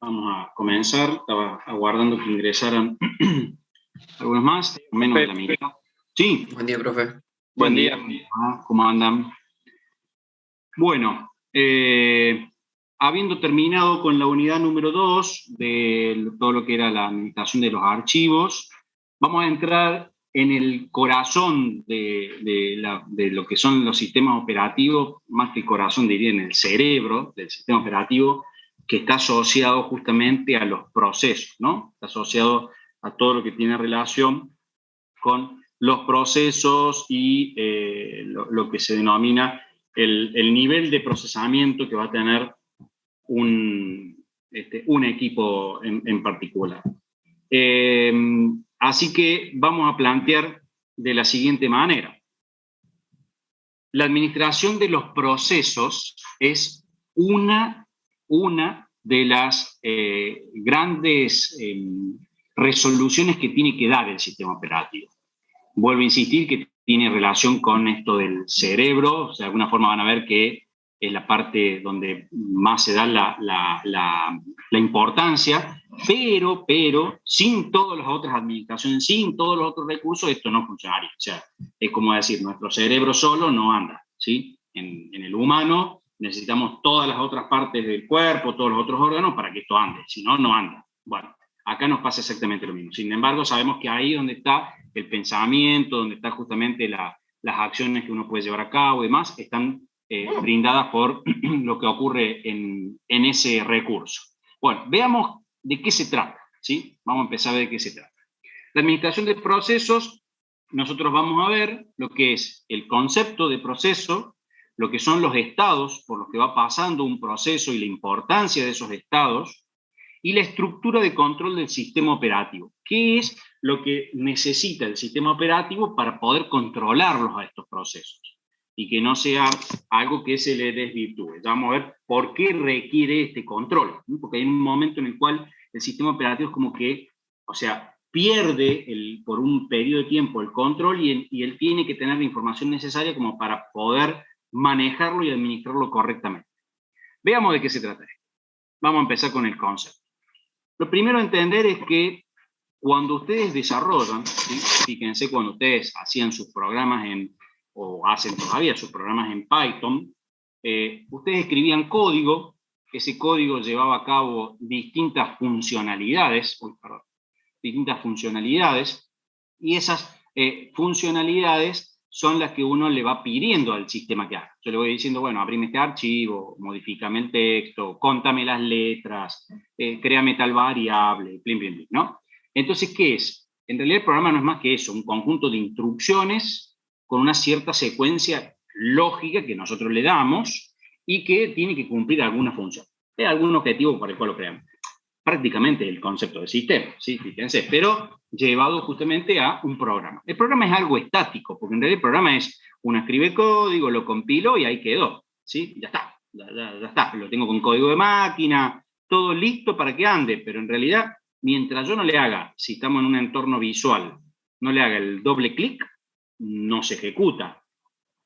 Vamos a comenzar. Estaba aguardando que ingresaran algunos más, menos de la mitad. Sí. Buen día, profe. Buen día. ¿Cómo andan? Bueno, habiendo terminado con la unidad número 2 de todo lo que era la administración de los archivos, vamos a entrar en el corazón de lo que son los sistemas operativos, más que el corazón, diría en el cerebro del sistema operativo, que está asociado justamente a los procesos, ¿no? Está asociado a todo lo que tiene relación con los procesos y lo que se denomina el nivel de procesamiento que va a tener un equipo en particular. Así que vamos a plantear de la siguiente manera. La administración de los procesos es una de las grandes resoluciones que tiene que dar el sistema operativo. Vuelvo a insistir que tiene relación con esto del cerebro, o sea, de alguna forma van a ver que es la parte donde más se da la importancia, pero sin todas las otras administraciones, sin todos los otros recursos, esto no funcionaría. O sea, es como decir, nuestro cerebro solo no anda, ¿sí? En el humano necesitamos todas las otras partes del cuerpo, todos los otros órganos para que esto ande, si no, no anda. Bueno, acá nos pasa exactamente lo mismo. Sin embargo, sabemos que ahí donde está el pensamiento, donde está justamente las acciones que uno puede llevar a cabo y demás, están brindadas por lo que ocurre en ese recurso. Bueno, veamos de qué se trata, ¿sí? Vamos a empezar de qué se trata. La administración de procesos, nosotros vamos a ver lo que es el concepto de proceso, lo que son los estados por los que va pasando un proceso y la importancia de esos estados, y la estructura de control del sistema operativo. ¿Qué es lo que necesita el sistema operativo para poder controlarlos a estos procesos? Y que no sea algo que se le desvirtúe. Vamos a ver por qué requiere este control. Porque hay un momento en el cual el sistema operativo es como que, o sea, pierde por un periodo de tiempo el control y él tiene que tener la información necesaria como para poder manejarlo y administrarlo correctamente. Veamos de qué se trata esto. Vamos a empezar con el concepto. Lo primero a entender es que cuando ustedes desarrollan, ¿sí? Fíjense cuando ustedes hacían sus programas o hacen todavía sus programas en Python, ustedes escribían código, ese código llevaba a cabo distintas funcionalidades, y esas funcionalidades son las que uno le va pidiendo al sistema que haga. Yo le voy diciendo, bueno, abrime este archivo, modifícame el texto, contame las letras, créame tal variable, plin, plin, plin, ¿no? Entonces, ¿qué es? En realidad el programa no es más que eso, un conjunto de instrucciones con una cierta secuencia lógica que nosotros le damos y que tiene que cumplir alguna función, algún objetivo para el cual lo creamos. Prácticamente el concepto de sistema, ¿sí? Fíjense, pero llevado justamente a un programa. El programa es algo estático, porque en realidad el programa es, uno escribe código, lo compilo y ahí quedó, ¿sí? Ya está, ya está, lo tengo con código de máquina, todo listo para que ande, pero en realidad, mientras yo no le haga, si estamos en un entorno visual, no le haga el doble clic, no se ejecuta.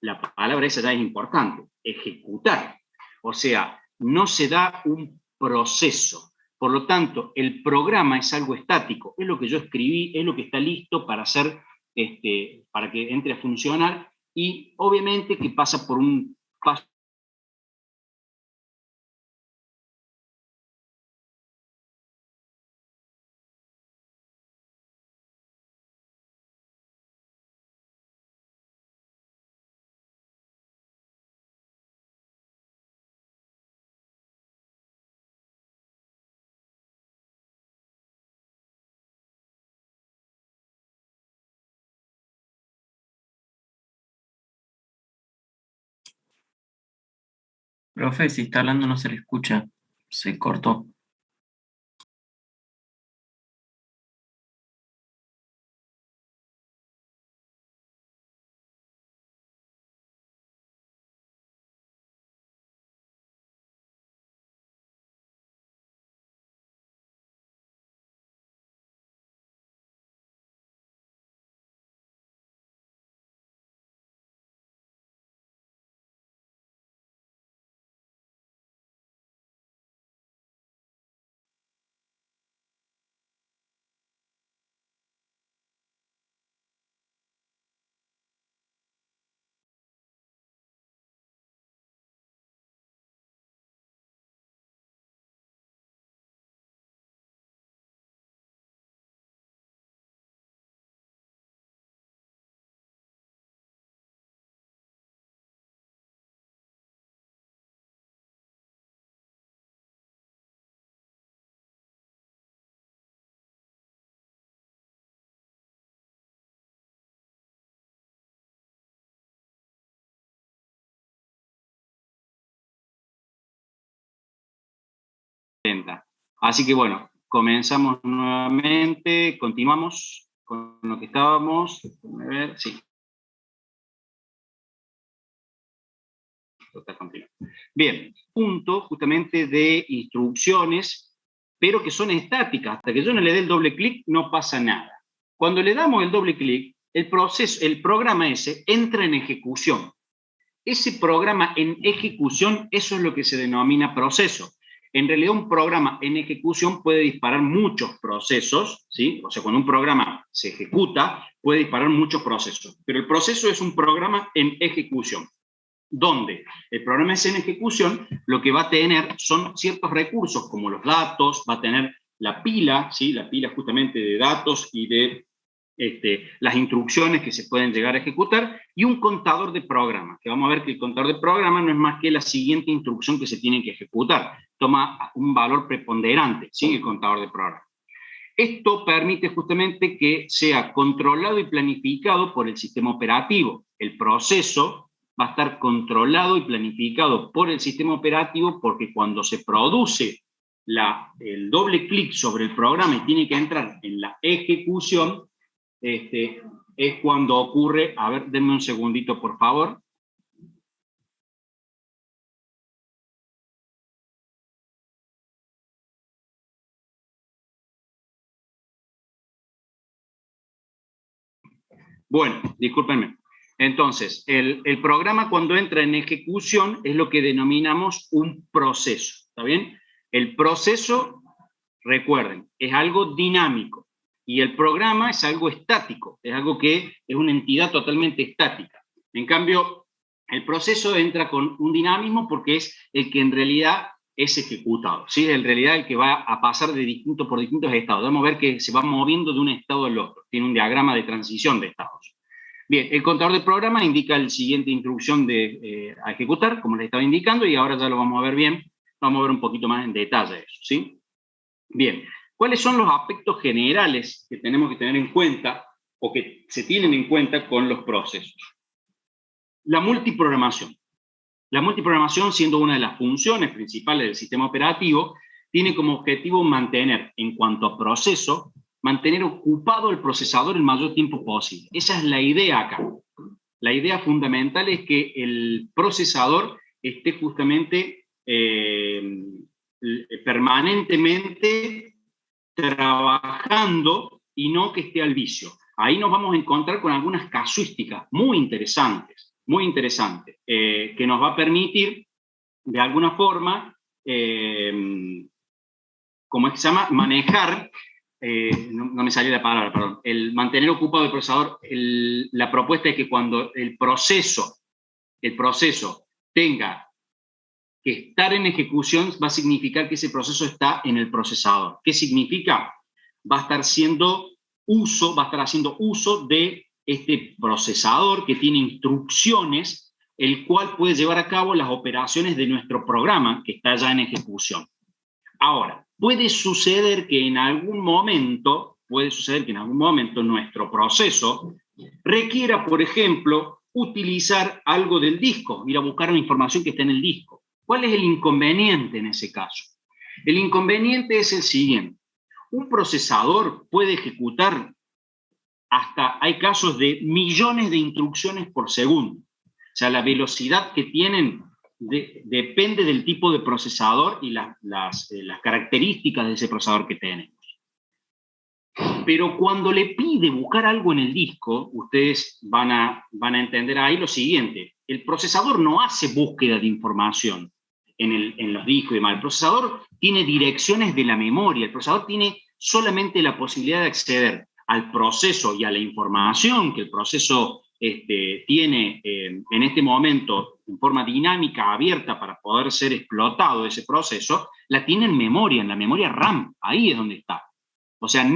La palabra esa ya es importante, ejecutar. O sea, no se da un proceso. Por lo tanto, el programa es algo estático, es lo que yo escribí, es lo que está listo para hacer, para que entre a funcionar y obviamente que pasa por un paso. Profe, si está hablando no se le escucha. Se cortó. lenta. Así que bueno, comenzamos nuevamente, continuamos con lo que estábamos. A ver, sí. Bien, punto justamente de instrucciones, pero que son estáticas. Hasta que yo no le dé el doble clic, no pasa nada. Cuando le damos el doble clic, el programa ese entra en ejecución. Ese programa en ejecución, eso es lo que se denomina proceso. En realidad, un programa en ejecución puede disparar muchos procesos, ¿sí? O sea, cuando un programa se ejecuta, puede disparar muchos procesos. Pero el proceso es un programa en ejecución, donde el programa es en ejecución, lo que va a tener son ciertos recursos, como los datos, va a tener la pila, ¿sí? La pila justamente de datos y de las instrucciones que se pueden llegar a ejecutar, y un contador de programa, que vamos a ver que el contador de programa no es más que la siguiente instrucción que se tiene que ejecutar. Toma un valor preponderante, ¿sí? El contador de programa. Esto permite justamente que sea controlado y planificado por el sistema operativo. El proceso va a estar controlado y planificado por el sistema operativo, porque cuando se produce el doble clic sobre el programa y tiene que entrar en la ejecución, es cuando ocurre. A ver, denme un segundito, por favor. Bueno, discúlpenme. Entonces, el programa cuando entra en ejecución es lo que denominamos un proceso, ¿está bien? El proceso, recuerden, es algo dinámico, y el programa es algo estático, es algo que es una entidad totalmente estática. En cambio, el proceso entra con un dinamismo porque es el que en realidad es ejecutado, ¿sí? En realidad el que va a pasar por distintos estados. Vamos a ver que se va moviendo de un estado al otro, tiene un diagrama de transición de estados. Bien, el contador de programa indica la siguiente instrucción a ejecutar, como les estaba indicando, y ahora ya lo vamos a ver bien, vamos a ver un poquito más en detalle eso, ¿sí? Bien, ¿cuáles son los aspectos generales que tenemos que tener en cuenta o que se tienen en cuenta con los procesos? La multiprogramación. La multiprogramación, siendo una de las funciones principales del sistema operativo, tiene como objetivo mantener, en cuanto a proceso, mantener ocupado el procesador el mayor tiempo posible. Esa es la idea acá. La idea fundamental es que el procesador esté justamente permanentemente trabajando y no que esté al vicio. Ahí nos vamos a encontrar con algunas casuísticas muy interesantes, que nos va a permitir, de alguna forma, ¿cómo es que se llama? Manejar, no me salió la palabra, perdón, el mantener ocupado el procesador. La propuesta es que cuando el proceso tenga que estar en ejecución, va a significar que ese proceso está en el procesador. ¿Qué significa? Va a estar haciendo uso de este procesador que tiene instrucciones, el cual puede llevar a cabo las operaciones de nuestro programa que está ya en ejecución. Ahora, puede suceder que en algún momento nuestro proceso requiera, por ejemplo, utilizar algo del disco, ir a buscar la información que está en el disco. ¿Cuál es el inconveniente en ese caso? El inconveniente es el siguiente. Un procesador puede ejecutar hay casos de millones de instrucciones por segundo. O sea, la velocidad que tienen depende del tipo de procesador y las características de ese procesador que tenemos. Pero cuando le pide buscar algo en el disco, ustedes van a entender ahí lo siguiente. El procesador no hace búsqueda de información en los discos y demás. El procesador tiene direcciones de la memoria. El procesador tiene solamente la posibilidad de acceder al proceso y a la información que el proceso tiene en este momento en forma dinámica, abierta, para poder ser explotado ese proceso, la tiene en memoria, en la memoria RAM. Ahí es donde está. O sea,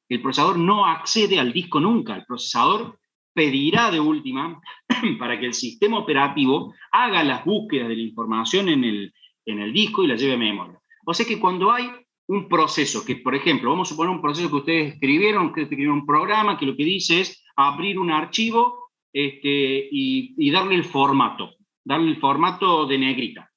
el procesador no accede al disco nunca. El procesador pedirá de última para que el sistema operativo haga las búsquedas de la información en el disco y la lleve a memoria. O sea que cuando hay un proceso que, por ejemplo, vamos a suponer un proceso que ustedes escribieron un programa que lo que dice es abrir un archivo y darle el formato de negrita.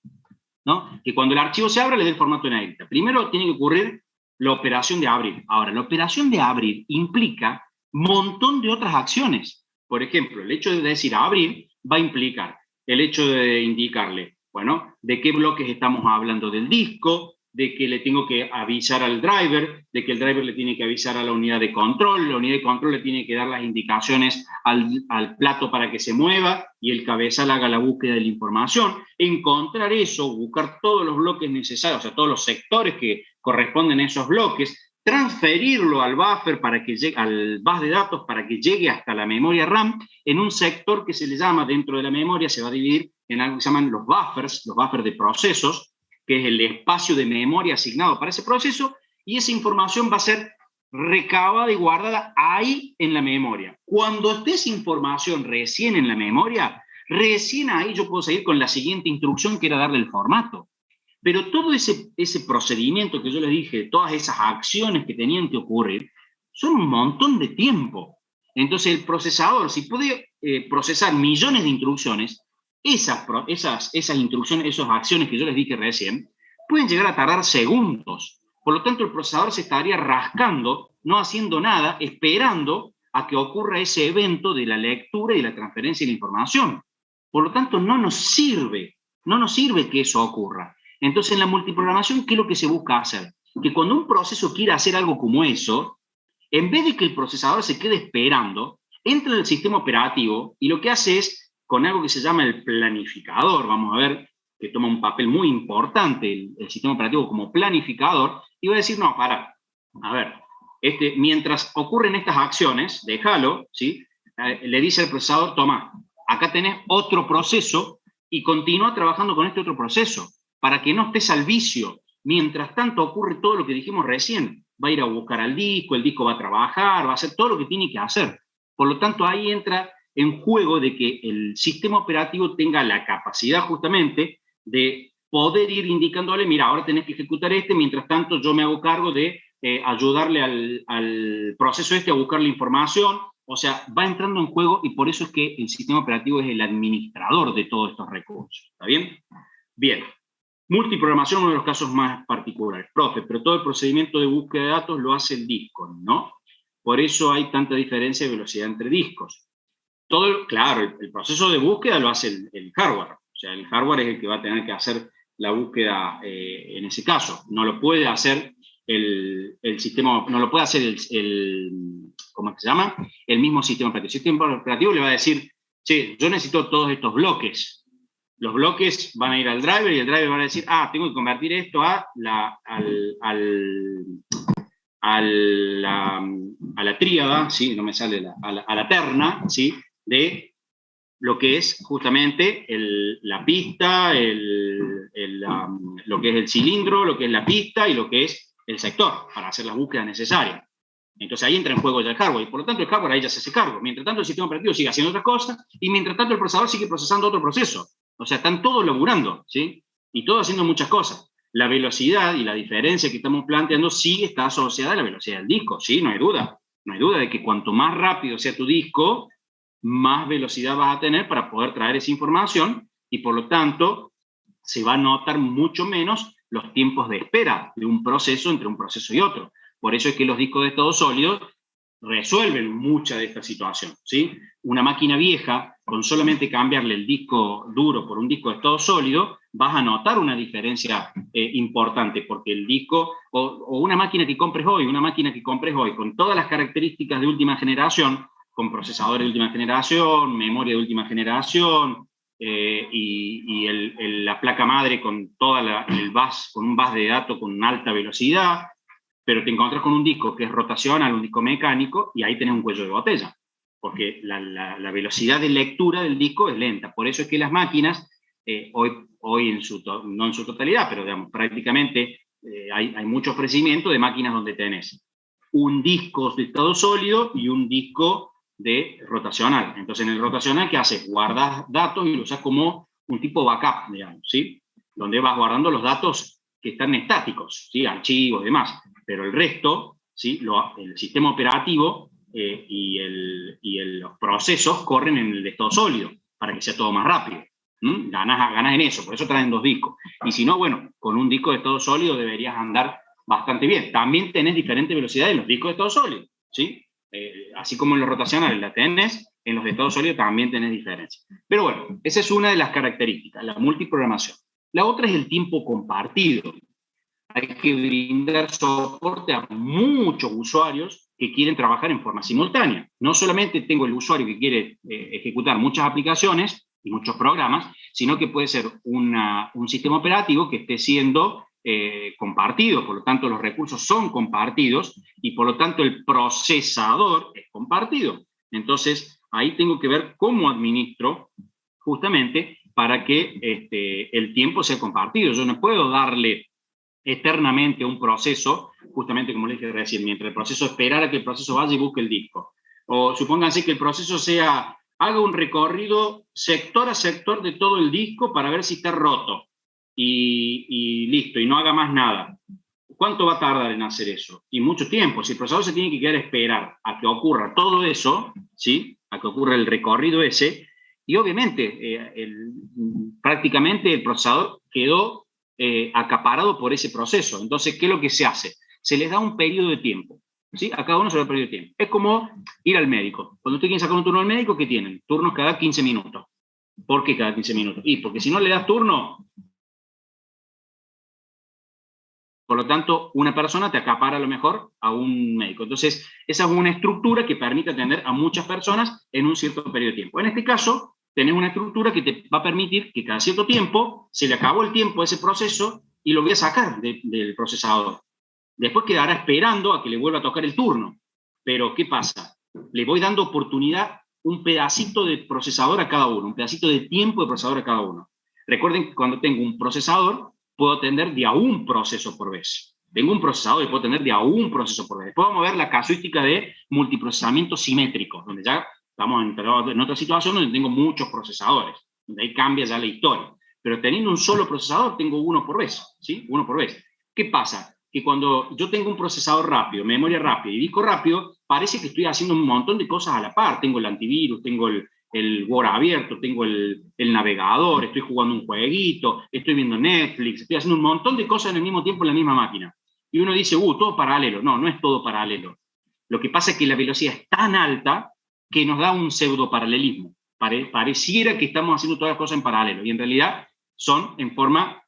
¿no? Que cuando el archivo se abra le dé el formato en negrita. Primero tiene que ocurrir la operación de abrir. Ahora, la operación de abrir implica un montón de otras acciones. Por ejemplo, el hecho de decir abrir va a implicar el hecho de indicarle, bueno, de qué bloques estamos hablando del disco, de que le tengo que avisar al driver, de que el driver le tiene que avisar a la unidad de control, la unidad de control le tiene que dar las indicaciones al plato para que se mueva y el cabezal haga la búsqueda de la información, encontrar eso, buscar todos los bloques necesarios, o sea, todos los sectores que corresponden a esos bloques, transferirlo al buffer para que llegue, al bus de datos para que llegue hasta la memoria RAM en un sector que se le llama dentro de la memoria, se va a dividir en algo que se llaman los buffers de procesos, que es el espacio de memoria asignado para ese proceso, y esa información va a ser recabada y guardada ahí en la memoria. Cuando esté esa información recién en la memoria, recién ahí yo puedo seguir con la siguiente instrucción, que era darle el formato. Pero todo ese procedimiento que yo les dije, todas esas acciones que tenían que ocurrir, son un montón de tiempo. Entonces el procesador, si puede procesar millones de instrucciones, esas instrucciones, esas acciones que yo les dije recién, pueden llegar a tardar segundos. Por lo tanto, el procesador se estaría rascando, no haciendo nada, esperando a que ocurra ese evento de la lectura y la transferencia de la información. Por lo tanto, no nos sirve que eso ocurra. Entonces, en la multiprogramación, ¿qué es lo que se busca hacer? Que cuando un proceso quiera hacer algo como eso, en vez de que el procesador se quede esperando, entra en el sistema operativo y lo que hace es, con algo que se llama el planificador, vamos a ver, que toma un papel muy importante el sistema operativo como planificador, y va a decir, no, para, a ver, mientras ocurren estas acciones, déjalo, ¿sí? Le dice al procesador, toma, acá tenés otro proceso y continúa trabajando con este otro proceso, para que no estés al vicio. Mientras tanto ocurre todo lo que dijimos recién, va a ir a buscar al disco, el disco va a trabajar, va a hacer todo lo que tiene que hacer. Por lo tanto, ahí entra en juego de que el sistema operativo tenga la capacidad justamente de poder ir indicándole, mira, ahora tenés que ejecutar mientras tanto yo me hago cargo de ayudarle al proceso a buscar la información. O sea, va entrando en juego y por eso es que el sistema operativo es el administrador de todos estos recursos. ¿Está bien? Bien. Multiprogramación, uno de los casos más particulares. Profe, pero todo el procedimiento de búsqueda de datos lo hace el disco, ¿no? Por eso hay tanta diferencia de velocidad entre discos. Claro, el proceso de búsqueda lo hace el hardware. O sea, el hardware es el que va a tener que hacer la búsqueda en ese caso. No lo puede hacer el sistema, no lo puede hacer ¿cómo se llama? El mismo sistema operativo. El sistema operativo le va a decir, che, yo necesito todos estos bloques. Los bloques van a ir al driver y el driver va a decir, tengo que convertir esto a la tríada, ¿sí? No me sale a la terna, ¿sí? De lo que es justamente la pista, lo que es el cilindro, lo que es la pista y lo que es el sector, para hacer las búsquedas necesarias. Entonces ahí entra en juego ya el hardware, y por lo tanto el hardware ahí ya se hace cargo. Mientras tanto el sistema operativo sigue haciendo otras cosas, y mientras tanto el procesador sigue procesando otro proceso. O sea, están todos laburando, ¿sí? Y todos haciendo muchas cosas. La velocidad y la diferencia que estamos planteando sí está asociada a la velocidad del disco, ¿sí? No hay duda. No hay duda de que cuanto más rápido sea tu disco, más velocidad vas a tener para poder traer esa información, y por lo tanto se va a notar mucho menos los tiempos de espera de un proceso entre un proceso y otro. Por eso es que los discos de estado sólido resuelven mucha de esta situación, ¿sí? Una máquina vieja, con solamente cambiarle el disco duro por un disco de estado sólido, vas a notar una diferencia importante, porque el disco, o una máquina que compres hoy, con todas las características de última generación, con procesadores de última generación, memoria de última generación, y la placa madre con toda con un bus de datos con alta velocidad, pero te encontrás con un disco que es rotacional, un disco mecánico, y ahí tenés un cuello de botella, porque la velocidad de lectura del disco es lenta. Por eso es que las máquinas, hoy no en su totalidad, pero digamos, prácticamente hay mucho ofrecimiento de máquinas donde tenés un disco de estado sólido y un disco de rotacional. Entonces, en el rotacional, ¿qué haces? Guardas datos y lo usas como un tipo backup, digamos, ¿sí? Donde vas guardando los datos que están estáticos, ¿sí? Archivos y demás. Pero el resto, ¿sí? El sistema operativo y los procesos corren en el estado sólido para que sea todo más rápido. Ganas en eso, por eso traen 2 discos. Y si no, bueno, con un disco de estado sólido deberías andar bastante bien. También tenés diferentes velocidades en los discos de estado sólido, ¿sí? Así como en los rotacionales la tenés, en los de estado sólido también tenés diferencias. Pero bueno, esa es una de las características, la multiprogramación. La otra es el tiempo compartido. Hay que brindar soporte a muchos usuarios que quieren trabajar en forma simultánea. No solamente tengo el usuario que quiere ejecutar muchas aplicaciones y muchos programas, sino que puede ser un sistema operativo que esté siendo compartido, por lo tanto los recursos son compartidos y por lo tanto el procesador es compartido. Entonces, ahí tengo que ver cómo administro justamente para que el tiempo sea compartido. Yo no puedo darle eternamente un proceso, justamente como le dije recién, mientras el proceso esperara que el proceso vaya y busque el disco. O supónganse que el proceso haga un recorrido sector a sector de todo el disco para ver si está roto y listo, y no haga más nada. ¿Cuánto va a tardar en hacer eso? Y mucho tiempo. Si el procesador se tiene que quedar a esperar a que ocurra todo eso, ¿sí? A que ocurra el recorrido ese, y obviamente prácticamente el procesador quedó acaparado por ese proceso. Entonces, ¿qué es lo que se hace? Se les da un periodo de tiempo, ¿sí? A cada uno se le da un periodo de tiempo. Es como ir al médico. Cuando usted quiere sacar un turno al médico, ¿qué tienen? Turnos cada 15 minutos. ¿Por qué cada 15 minutos? Y porque si no le das turno, por lo tanto, una persona te acapara a lo mejor a un médico. Entonces, esa es una estructura que permite atender a muchas personas en un cierto periodo de tiempo. En este caso, tenés una estructura que te va a permitir que cada cierto tiempo se le acabó el tiempo a ese proceso y lo voy a sacar del procesador. Después quedará esperando a que le vuelva a tocar el turno. Pero, ¿qué pasa? Le voy dando oportunidad, un pedacito de procesador a cada uno, un pedacito de tiempo de procesador a cada uno. Recuerden que cuando tengo un procesador, puedo atender de a un proceso por vez. Tengo un procesador y puedo atender de a un proceso por vez. Podemos ver la casuística de multiprocesamiento simétrico, donde ya estamos en otra situación donde tengo muchos procesadores, donde ahí cambia ya la historia. Pero teniendo un solo procesador, tengo uno por vez, ¿sí? Uno por vez. ¿Qué pasa? Que cuando yo tengo un procesador rápido, memoria rápida y disco rápido, parece que estoy haciendo un montón de cosas a la par. Tengo el antivirus, tengo el Word abierto, tengo el navegador, estoy jugando un jueguito, estoy viendo Netflix, estoy haciendo un montón de cosas en el mismo tiempo en la misma máquina. Y uno dice, todo paralelo. No, no es todo paralelo. Lo que pasa es que la velocidad es tan alta que nos da un pseudo paralelismo. Pareciera que estamos haciendo todas las cosas en paralelo, y en realidad son en forma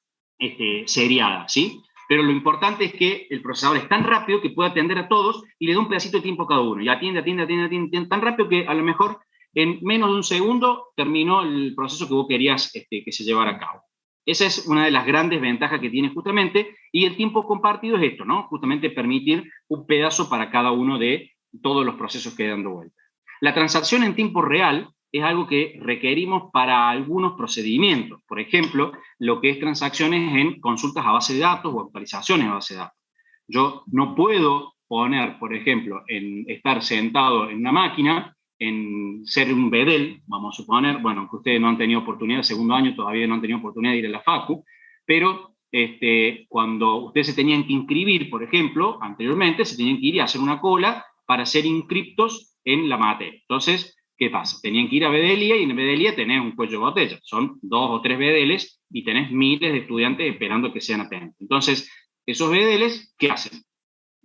seriada, ¿sí? Pero lo importante es que el procesador es tan rápido que puede atender a todos y le da un pedacito de tiempo a cada uno. Y atiende tan rápido que a lo mejor en menos de un segundo terminó el proceso que vos querías que se llevara a cabo. Esa es una de las grandes ventajas que tiene justamente, y el tiempo compartido es esto, ¿no? Justamente permitir un pedazo para cada uno de todos los procesos que dando vuelta. La transacción en tiempo real es algo que requerimos para algunos procedimientos. Por ejemplo, lo que es transacciones en consultas a base de datos o actualizaciones a base de datos. Yo no puedo poner, por ejemplo, en estar sentado en una máquina, en ser un bedel, vamos a suponer, bueno, que ustedes no han tenido oportunidad, el segundo año todavía no han tenido oportunidad de ir a la facu, pero cuando ustedes se tenían que inscribir, por ejemplo, anteriormente se tenían que ir y hacer una cola para ser inscriptos en la materia. Entonces, ¿qué pasa? Tenían que ir a Bedelia y en Bedelia tenés un cuello de botella. Son 2 o 3 bedeles y tenés miles de estudiantes esperando que sean atentos. Entonces, esos bedeles, ¿qué hacen?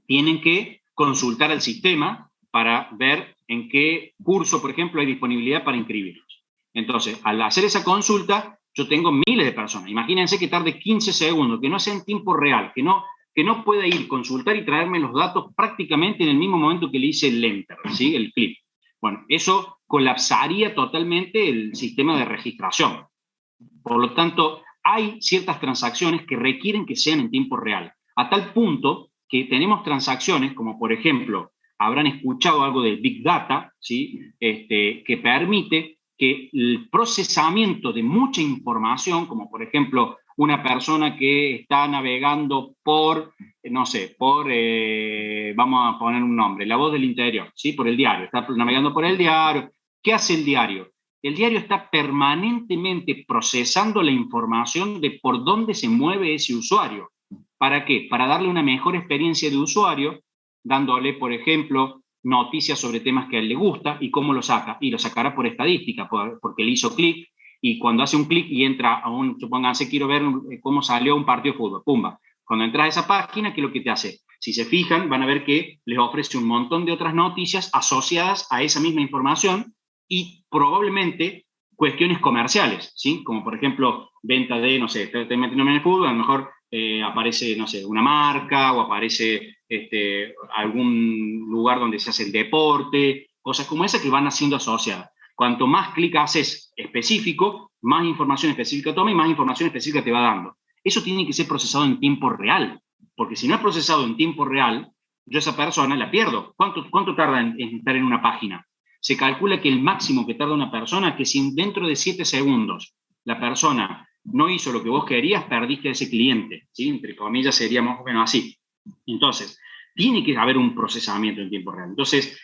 Tienen que consultar al sistema para ver en qué curso, por ejemplo, hay disponibilidad para inscribirlos. Entonces, al hacer esa consulta, yo tengo miles de personas. Imagínense que tarde 15 segundos, que no sea en tiempo real, que no pueda ir, consultar y traerme los datos prácticamente en el mismo momento que le hice el enter, ¿sí? El clic. Bueno, eso colapsaría totalmente el sistema de registración. Por lo tanto, hay ciertas transacciones que requieren que sean en tiempo real, a tal punto que tenemos transacciones como, por ejemplo, habrán escuchado algo del Big Data, ¿sí? Que permite que el procesamiento de mucha información, como por ejemplo una persona que está navegando por, no sé, vamos a poner un nombre, La Voz del Interior, ¿sí? Por el diario, está navegando por el diario. ¿Qué hace el diario? El diario está permanentemente procesando la información de por dónde se mueve ese usuario. ¿Para qué? Para darle una mejor experiencia de usuario, dándole, por ejemplo, noticias sobre temas que a él le gusta y cómo lo saca. Y lo sacará por estadística, porque le hizo clic y cuando hace un clic y entra a supónganse, quiero ver cómo salió un partido de fútbol, pumba. Cuando entras a esa página, ¿qué es lo que te hace? Si se fijan, van a ver que les ofrece un montón de otras noticias asociadas a esa misma información y probablemente cuestiones comerciales, ¿sí? Como por ejemplo, venta de, no sé, estoy metiéndome en el fútbol, a lo mejor aparece, no sé, una marca o aparece algún lugar donde se hace el deporte, cosas como esas que van haciendo asociadas. Cuanto más clic haces específico, más información específica toma y más información específica te va dando. Eso tiene que ser procesado en tiempo real, porque si no es procesado en tiempo real, yo a esa persona la pierdo. ¿Cuánto tarda en estar en una página? Se calcula que el máximo que tarda una persona, que si dentro de 7 segundos la persona no hizo lo que vos querías, perdiste a ese cliente, ¿sí? Entre comillas sería más o menos así. Entonces, tiene que haber un procesamiento en tiempo real. Entonces,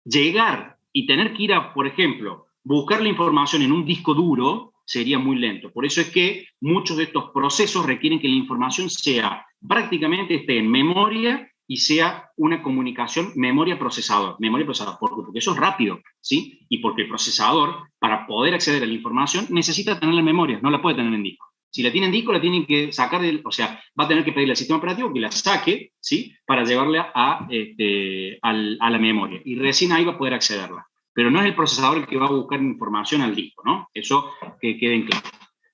llegar y tener que ir a, por ejemplo, buscar la información en un disco duro sería muy lento. Por eso es que muchos de estos procesos requieren que la información sea prácticamente esté en memoria y sea una comunicación memoria-procesador. Memoria-procesador, porque eso es rápido, ¿sí? Y porque el procesador, para poder acceder a la información, necesita tener la memoria, no la puede tener en disco. Si la tiene en disco, la tienen que sacar, o sea, va a tener que pedirle al sistema operativo que la saque, ¿sí? Para llevarla a la memoria. Y recién ahí va a poder accederla. Pero no es el procesador el que va a buscar información al disco, ¿no? Eso que quede en claro.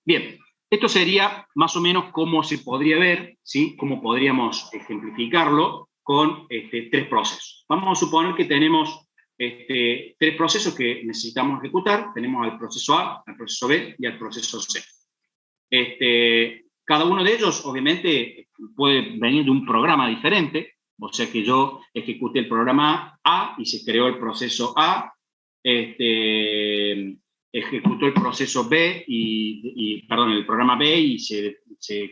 Bien, esto sería más o menos cómo se podría ver, ¿sí? Cómo podríamos ejemplificarlo con 3 procesos. Vamos a suponer que tenemos 3 procesos que necesitamos ejecutar. Tenemos al proceso A, al proceso B y al proceso C. Cada uno de ellos, obviamente, puede venir de un programa diferente, o sea que yo ejecuté el programa A y se creó el proceso A, ejecutó el proceso B perdón, el programa B y se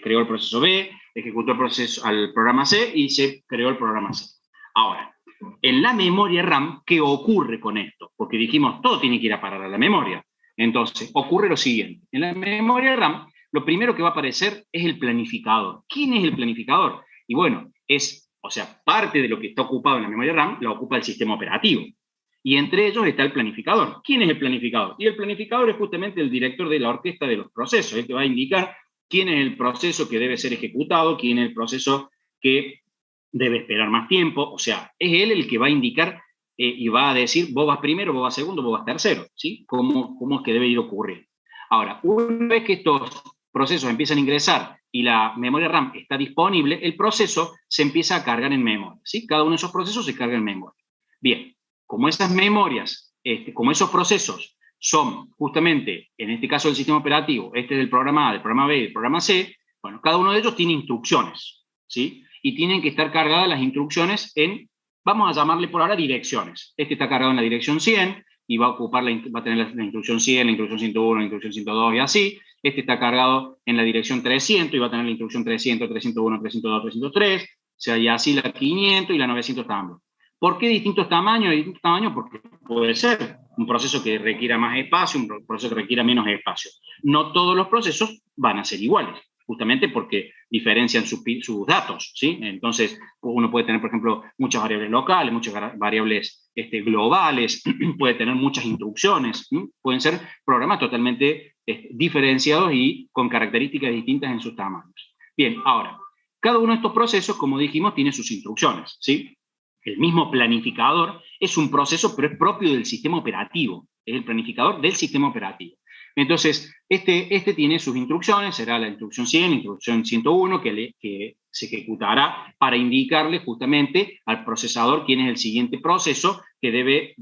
creó el proceso B, ejecutó el proceso al programa C y se creó el programa C. Ahora, en la memoria RAM, ¿qué ocurre con esto? Porque dijimos, todo tiene que ir a parar a la memoria. Entonces, ocurre lo siguiente. En la memoria RAM, lo primero que va a aparecer es el planificador. ¿Quién es el planificador? Y bueno, parte de lo que está ocupado en la memoria RAM lo ocupa el sistema operativo. Y entre ellos está el planificador. ¿Quién es el planificador? Y el planificador es justamente el director de la orquesta de los procesos, el que va a indicar quién es el proceso que debe ser ejecutado, quién es el proceso que debe esperar más tiempo. O sea, es él el que va a indicar y va a decir, vos vas primero, vos vas segundo, vos vas tercero, ¿sí? ¿Cómo es que debe ir ocurriendo? Ahora, una vez que estos procesos empiezan a ingresar y la memoria RAM está disponible, el proceso se empieza a cargar en memoria, ¿sí? Cada uno de esos procesos se carga en memoria. Bien, como esas memorias, como esos procesos son justamente, en este caso del sistema operativo, este es del programa A, del programa B y del programa C, bueno, cada uno de ellos tiene instrucciones, ¿sí? Y tienen que estar cargadas las instrucciones en, vamos a llamarle por ahora direcciones. Este está cargado en la dirección 100 y va a tener la instrucción 100, la instrucción 101, la instrucción 102 y así. Este está cargado en la dirección 300 y va a tener la instrucción 300, 301, 302, 303, o sea, y así la 500 y la 900 también. ¿Por qué distintos tamaños? Distintos tamaños porque puede ser un proceso que requiera más espacio, un proceso que requiera menos espacio. No todos los procesos van a ser iguales, justamente porque diferencian sus datos, ¿sí? Entonces, uno puede tener, por ejemplo, muchas variables locales, muchas variables globales, puede tener muchas instrucciones, ¿sí? Pueden ser programas totalmente diferenciados y con características distintas en sus tamaños. Bien, ahora, cada uno de estos procesos, como dijimos, tiene sus instrucciones, ¿sí? El mismo planificador es un proceso, pero es propio del sistema operativo, es el planificador del sistema operativo. Entonces, este tiene sus instrucciones, será la instrucción 100, la instrucción 101, que se ejecutará para indicarle justamente al procesador quién es el siguiente proceso que debe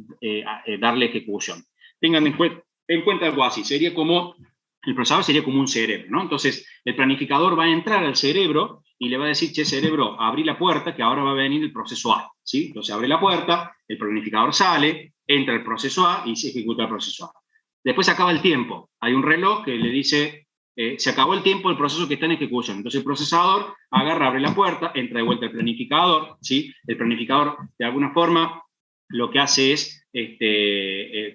darle ejecución. Tengan en cuenta algo así, el procesador sería como un cerebro, ¿no? Entonces, el planificador va a entrar al cerebro y le va a decir, che, cerebro, abrí la puerta, que ahora va a venir el proceso A, ¿sí? Entonces abre la puerta, el planificador sale, entra el proceso A y se ejecuta el proceso A. Después se acaba el tiempo. Hay un reloj que le dice, se acabó el tiempo del proceso que está en ejecución. Entonces el procesador agarra, abre la puerta, entra de vuelta el planificador, ¿sí? El planificador, de alguna forma, lo que hace es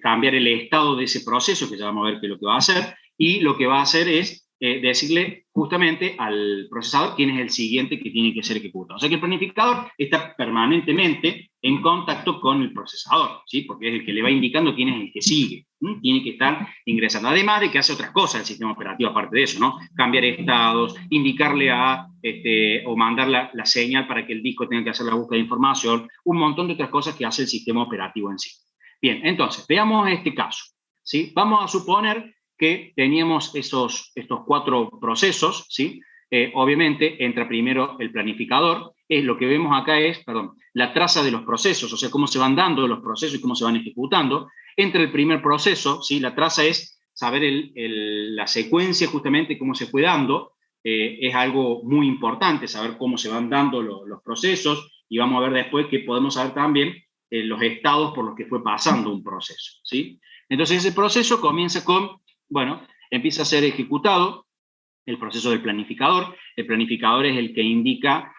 cambiar el estado de ese proceso, que ya vamos a ver qué es lo que va a hacer, y lo que va a hacer es decirle justamente al procesador quién es el siguiente que tiene que ser ejecutado. O sea que el planificador está permanentemente en contacto con el procesador, ¿sí? Porque es el que le va indicando quién es el que sigue. Tiene que estar ingresando. Además de que hace otras cosas el sistema operativo, aparte de eso, ¿no? Cambiar estados, indicarle o mandar la señal para que el disco tenga que hacer la búsqueda de información, un montón de otras cosas que hace el sistema operativo en sí. Bien, entonces, veamos este caso, ¿sí? Vamos a suponer que teníamos estos 4 procesos, ¿sí? Obviamente entra primero el planificador. Lo que vemos acá es, la traza de los procesos, o sea, cómo se van dando los procesos y cómo se van ejecutando. Entra el primer proceso, ¿sí? La traza es saber la secuencia justamente, cómo se fue dando. Es algo muy importante saber cómo se van dando los procesos, y vamos a ver después que podemos saber también los estados por los que fue pasando un proceso, ¿sí? Entonces ese proceso comienza con, empieza a ser ejecutado el proceso del planificador. El planificador es el que indica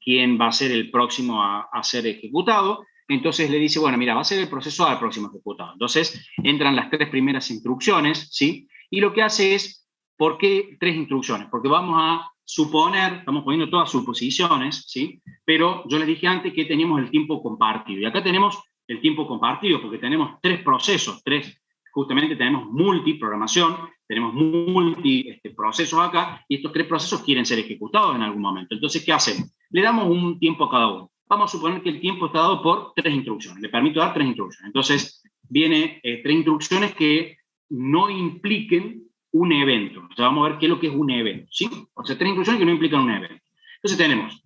quién va a ser el próximo a ser ejecutado. Entonces le dice, mira, va a ser el proceso A el próximo ejecutado. Entonces entran las 3 primeras instrucciones, ¿sí? Y lo que hace es, ¿por qué 3 instrucciones? Porque vamos a suponer, estamos poniendo todas suposiciones, ¿sí? Pero yo les dije antes que teníamos el tiempo compartido. Y acá tenemos el tiempo compartido porque tenemos 3 procesos, justamente tenemos multiprogramación, tenemos multiprocesos acá, y estos 3 procesos quieren ser ejecutados en algún momento. Entonces, ¿qué hacemos? Le damos un tiempo a cada uno. Vamos a suponer que el tiempo está dado por 3 instrucciones. Le permito dar 3 instrucciones. Entonces, viene 3 instrucciones que no impliquen un evento. O sea, vamos a ver qué es lo que es un evento, ¿sí? O sea, 3 instrucciones que no implican un evento. Entonces tenemos,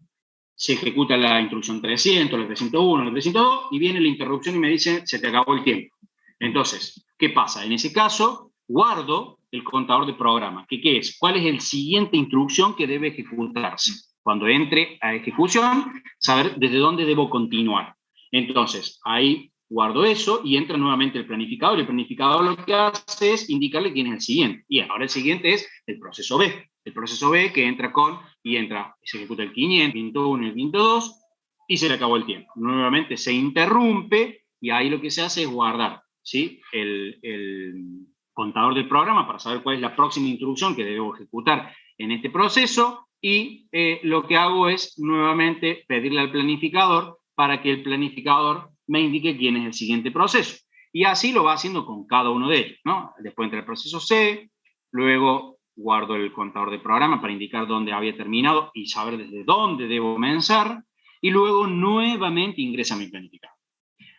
se ejecuta la instrucción 300, la 301, la 302, y viene la interrupción y me dice, se te acabó el tiempo. Entonces, ¿qué pasa? En ese caso, guardo el contador de programa. ¿Qué es? ¿Cuál es el siguiente instrucción que debe ejecutarse? Cuando entre a ejecución, saber desde dónde debo continuar. Entonces, ahí guardo eso y entra nuevamente el planificador. El planificador lo que hace es indicarle quién es el siguiente. Y ahora el siguiente es el proceso B. El proceso B que entra se ejecuta el 500, el 501 y el 502, y se le acabó el tiempo. Nuevamente se interrumpe y ahí lo que se hace es guardar, ¿sí? el contador del programa para saber cuál es la próxima instrucción que debo ejecutar en este proceso, y lo que hago es nuevamente pedirle al planificador para que el planificador me indique quién es el siguiente proceso. Y así lo va haciendo con cada uno de ellos, ¿no? Después entra el proceso C, luego guardo el contador de programa para indicar dónde había terminado y saber desde dónde debo comenzar, y luego nuevamente ingresa mi planificador.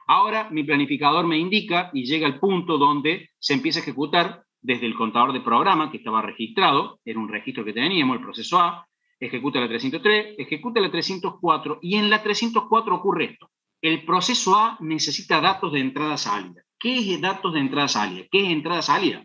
Ahora mi planificador me indica y llega al punto donde se empieza a ejecutar desde el contador de programa que estaba registrado, era un registro que teníamos, el proceso A, ejecuta la 303, ejecuta la 304, y en la 304 ocurre esto. El proceso A necesita datos de entrada-salida. ¿Qué es datos de entrada-salida? ¿Qué es entrada-salida?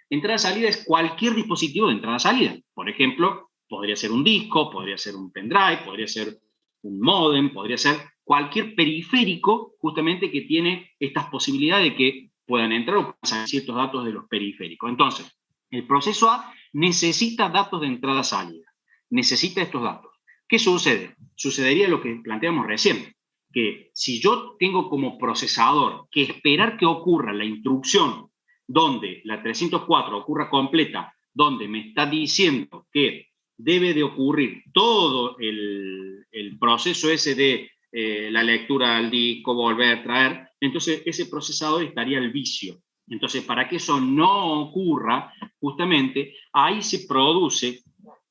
Entrada-salida es cualquier dispositivo de entrada-salida. Por ejemplo, podría ser un disco, podría ser un pendrive, podría ser un módem, podría ser cualquier periférico justamente que tiene estas posibilidades de que puedan entrar o pasar ciertos datos de los periféricos. Entonces, el proceso A necesita datos de entrada-salida, necesita estos datos. ¿Qué sucede? Sucedería lo que planteamos recién, que si yo tengo como procesador que esperar que ocurra la instrucción donde la 304 ocurra completa, donde me está diciendo que debe de ocurrir todo el proceso ese de la lectura al disco, volver, traer, entonces ese procesador estaría al vicio. Entonces, para que eso no ocurra, justamente, ahí se produce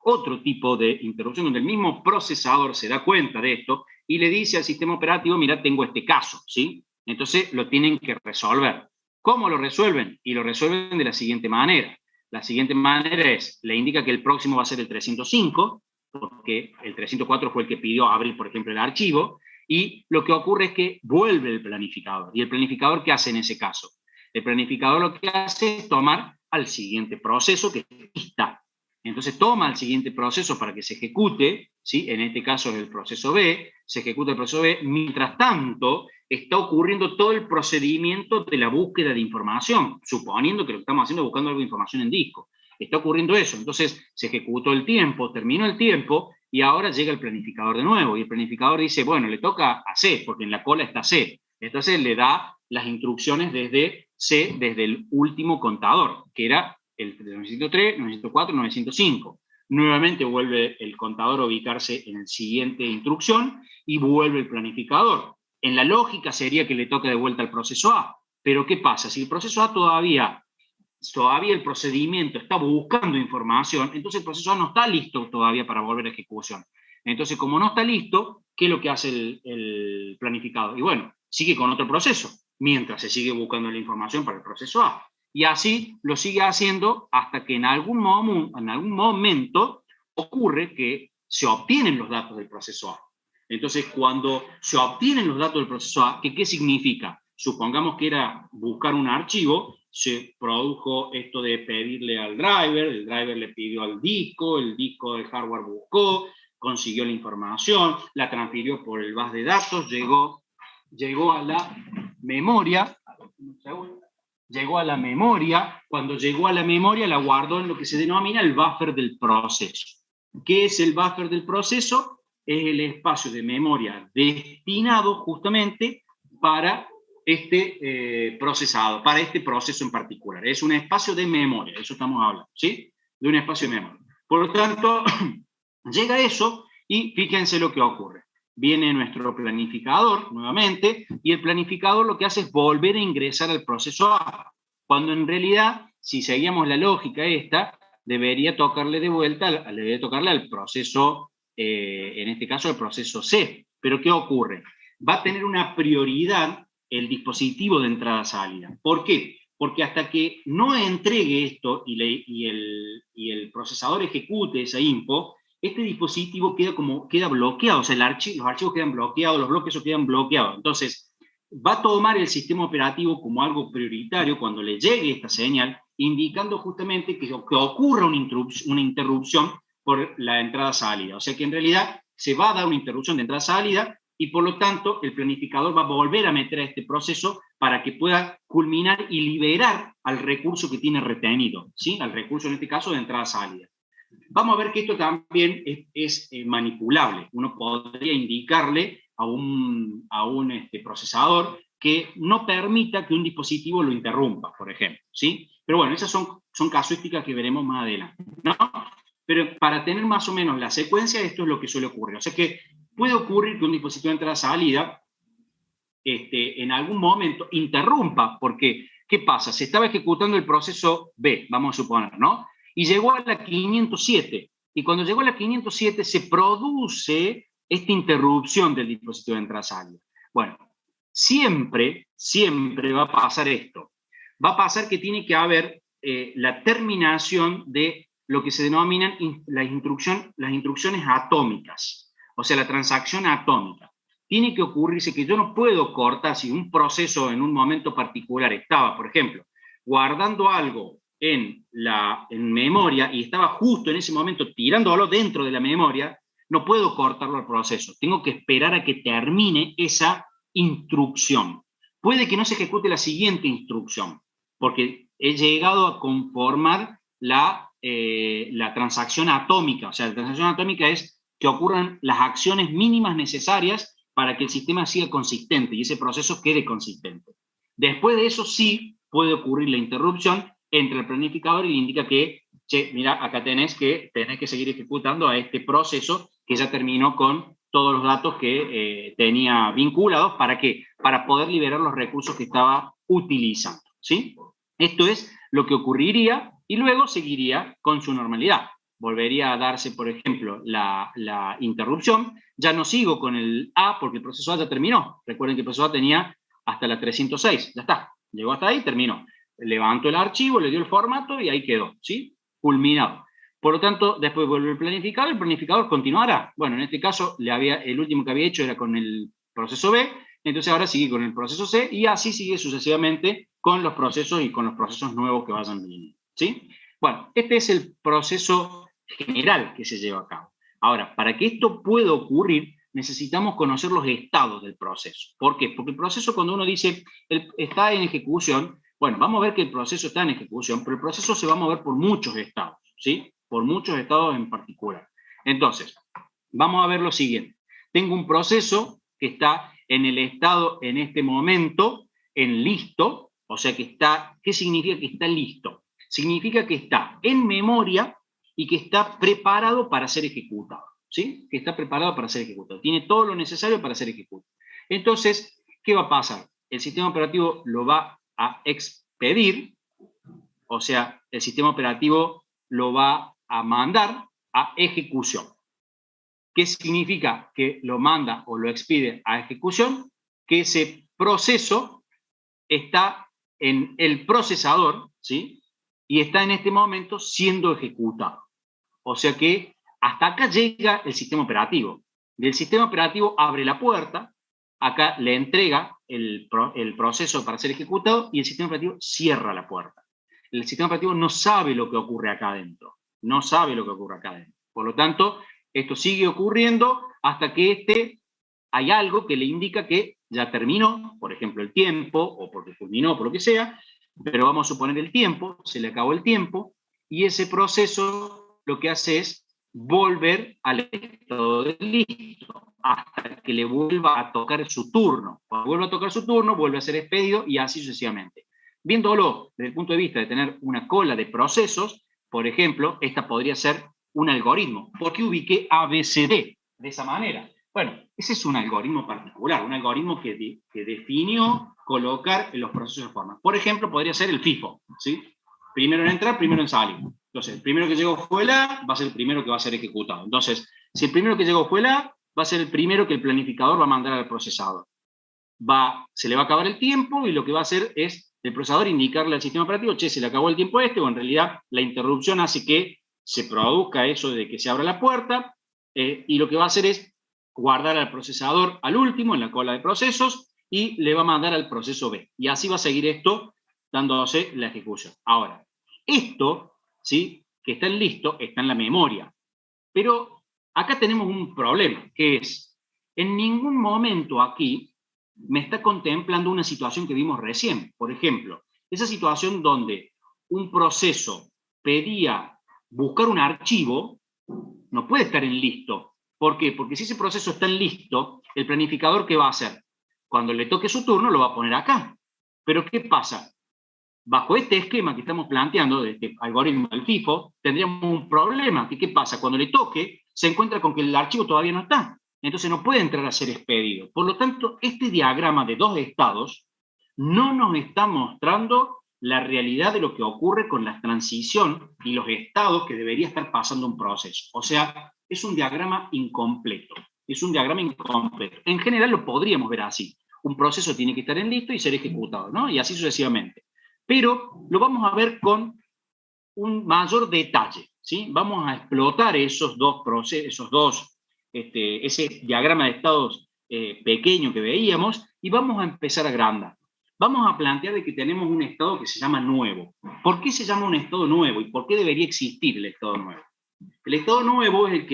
otro tipo de interrupción, donde el mismo procesador se da cuenta de esto y le dice al sistema operativo, mira, tengo este caso, ¿sí? Entonces lo tienen que resolver. ¿Cómo lo resuelven? Y lo resuelven de la siguiente manera. La siguiente manera es, le indica que el próximo va a ser el 305, porque el 304 fue el que pidió abrir, por ejemplo, el archivo, y lo que ocurre es que vuelve el planificador. ¿Y el planificador qué hace en ese caso? El planificador lo que hace es tomar al siguiente proceso que está. Entonces toma el siguiente proceso para que se ejecute, ¿sí? En este caso es el proceso B, se ejecuta el proceso B, mientras tanto está ocurriendo todo el procedimiento de la búsqueda de información, suponiendo que lo que estamos haciendo es buscando algo de información en disco. Está ocurriendo eso, entonces se ejecutó el tiempo, terminó el tiempo, y ahora llega el planificador de nuevo, y el planificador dice, bueno, le toca a C, porque en la cola está C. Entonces le da las instrucciones desde C, desde el último contador, que era el 903, 904, 905. Nuevamente vuelve el contador a ubicarse en la siguiente instrucción y vuelve el planificador. En la lógica sería que le toque de vuelta al proceso A. Pero ¿qué pasa? Si el proceso A todavía el procedimiento está buscando información, entonces el proceso A no está listo todavía para volver a ejecución. Entonces, como no está listo, ¿qué es lo que hace el planificador? Y bueno, sigue con otro proceso, mientras se sigue buscando la información para el proceso A. Y así lo sigue haciendo hasta que en algún momento ocurre que se obtienen los datos del proceso A. Entonces, cuando se obtienen los datos del proceso A, ¿qué significa? Supongamos que era buscar un archivo, se produjo esto de pedirle al driver, el driver le pidió al disco, el disco del hardware buscó, consiguió la información, la transfirió por el bus de datos, llegó a la memoria, cuando llegó a la memoria la guardó en lo que se denomina el buffer del proceso. ¿Qué es el buffer del proceso? Es el espacio de memoria destinado justamente para este procesado, para este proceso en particular. Es un espacio de memoria, de eso estamos hablando, ¿sí? De un espacio de memoria. Por lo tanto, llega eso y fíjense lo que ocurre. Viene nuestro planificador nuevamente y el planificador lo que hace es volver a ingresar al proceso A, cuando en realidad, si seguíamos la lógica esta, debería tocarle de vuelta, debería tocarle al proceso, en este caso al proceso C. Pero ¿qué ocurre? Va a tener una prioridad el dispositivo de entrada-salida. ¿Por qué? Porque hasta que no entregue esto y el procesador ejecute esa info, este dispositivo queda bloqueado, o sea, los archivos quedan bloqueados, los bloques quedan bloqueados. Entonces, va a tomar el sistema operativo como algo prioritario cuando le llegue esta señal, indicando justamente que ocurra una interrupción por la entrada-salida. O sea que en realidad se va a dar una interrupción de entrada-salida y por lo tanto el planificador va a volver a meter a este proceso para que pueda culminar y liberar al recurso que tiene retenido, ¿sí? Al recurso en este caso de entrada-salida. Vamos a ver que esto también es manipulable. Uno podría indicarle a un procesador que no permita que un dispositivo lo interrumpa, por ejemplo, ¿sí? Pero bueno, esas son casuísticas que veremos más adelante, ¿no? Pero para tener más o menos la secuencia, esto es lo que suele ocurrir. O sea que puede ocurrir que un dispositivo de entrada-salida en algún momento interrumpa, porque ¿qué pasa? Se estaba ejecutando el proceso B, vamos a suponer, ¿no? Y llegó a la 507. Y cuando llegó a la 507 se produce esta interrupción del dispositivo de entrada-salida. Bueno, siempre va a pasar esto. Va a pasar que tiene que haber la terminación de lo que se denominan las instrucciones atómicas, o sea, la transacción atómica. Tiene que ocurrirse que yo no puedo cortar, si un proceso en un momento particular estaba, por ejemplo, guardando algo en memoria y estaba justo en ese momento tirándolo dentro de la memoria, no puedo cortarlo al proceso. Tengo que esperar a que termine esa instrucción. Puede que no se ejecute la siguiente instrucción, porque he llegado a conformar la transacción atómica. O sea, la transacción atómica es que ocurran las acciones mínimas necesarias para que el sistema siga consistente y ese proceso quede consistente. Después de eso sí puede ocurrir la interrupción entre el planificador y le indica que, che, mira, acá tenés que seguir ejecutando a este proceso que ya terminó con todos los datos que tenía vinculados. ¿Para qué? Para poder liberar los recursos que estaba utilizando, ¿sí? Esto es lo que ocurriría y luego seguiría con su normalidad. Volvería a darse, por ejemplo, la interrupción. Ya no sigo con el A porque el proceso A ya terminó. Recuerden que el proceso A tenía hasta la 306. Ya está. Llegó hasta ahí, terminó. Levantó el archivo, le dio el formato y ahí quedó, ¿sí? Culminado. Por lo tanto, después vuelve el planificador continuará. Bueno, en este caso, el último que había hecho era con el proceso B, entonces ahora sigue con el proceso C y así sigue sucesivamente con los procesos y con los procesos nuevos que vayan viniendo, ¿sí? Bueno, este es el proceso general que se lleva a cabo. Ahora, para que esto pueda ocurrir, necesitamos conocer los estados del proceso. ¿Por qué? Porque el proceso, cuando uno dice está en ejecución, bueno, vamos a ver que el proceso está en ejecución, pero el proceso se va a mover por muchos estados, ¿sí? Por muchos estados en particular. Entonces, vamos a ver lo siguiente. Tengo un proceso que está en el estado, en este momento, en listo, o sea que está, ¿qué significa que está listo? significa que está en memoria y que está preparado para ser ejecutado, ¿sí? Que está preparado para ser ejecutado. Tiene todo lo necesario para ser ejecutado. Entonces, ¿qué va a pasar? El sistema operativo lo va a expedir, o sea, el sistema operativo lo va a mandar a ejecución. ¿Qué significa que lo manda o lo expide a ejecución? Que ese proceso está en el procesador, ¿sí? Y está en este momento siendo ejecutado. O sea que hasta acá llega el sistema operativo. Del sistema operativo abre la puerta, acá le entrega el proceso para ser ejecutado y el sistema operativo cierra la puerta. El sistema operativo no sabe lo que ocurre acá adentro. No sabe lo que ocurre acá adentro. Por lo tanto, esto sigue ocurriendo hasta que hay algo que le indica que ya terminó, por ejemplo, el tiempo, o porque culminó, por lo que sea, pero vamos a suponer el tiempo, se le acabó el tiempo, y ese proceso lo que hace es volver al estado de listo, hasta que le vuelva a tocar su turno. Cuando vuelva a tocar su turno, vuelve a ser expedido y así sucesivamente. Viéndolo desde el punto de vista de tener una cola de procesos, por ejemplo, esta podría ser un algoritmo. ¿Por qué ubiqué ABCD de esa manera? Bueno, ese es un algoritmo particular, un algoritmo que definió colocar los procesos de forma. Por ejemplo, podría ser el FIFO, ¿sí? Primero en entrar, primero en salir. Entonces, el primero que llegó fue el A, va a ser el primero que va a ser ejecutado. Entonces, si el primero que llegó fue el A, va a ser el primero que el planificador va a mandar al procesador. Se le va a acabar el tiempo y lo que va a hacer es el procesador indicarle al sistema operativo, che, se le acabó el tiempo o en realidad la interrupción hace que se produzca eso de que se abra la puerta, y lo que va a hacer es guardar al procesador al último en la cola de procesos y le va a mandar al proceso B. Y así va a seguir esto dándose la ejecución. Ahora, esto, ¿sí?, que está en listo, está en la memoria. Pero acá tenemos un problema, que es, en ningún momento aquí me está contemplando una situación que vimos recién. Por ejemplo, esa situación donde un proceso pedía buscar un archivo, no puede estar en listo. ¿Por qué? Porque si ese proceso está en listo, el planificador, ¿qué va a hacer? Cuando le toque su turno, lo va a poner acá. Pero ¿qué pasa? Bajo este esquema que estamos planteando, de este algoritmo del FIFO, tendríamos un problema. ¿Qué pasa? Cuando le toque, se encuentra con que el archivo todavía no está. Entonces no puede entrar a ser expedido. Por lo tanto, este diagrama de dos estados no nos está mostrando la realidad de lo que ocurre con la transición y los estados que debería estar pasando un proceso. O sea, es un diagrama incompleto. Es un diagrama incompleto. En general lo podríamos ver así. Un proceso tiene que estar en listo y ser ejecutado, ¿no? Y así sucesivamente. Pero lo vamos a ver con un mayor detalle, ¿sí? Vamos a explotar esos dos procesos, ese diagrama de estados pequeño que veíamos, y vamos a empezar a agrandar. Vamos a plantear de que tenemos un estado que se llama nuevo. ¿Por qué se llama un estado nuevo y por qué debería existir el estado nuevo? El estado nuevo es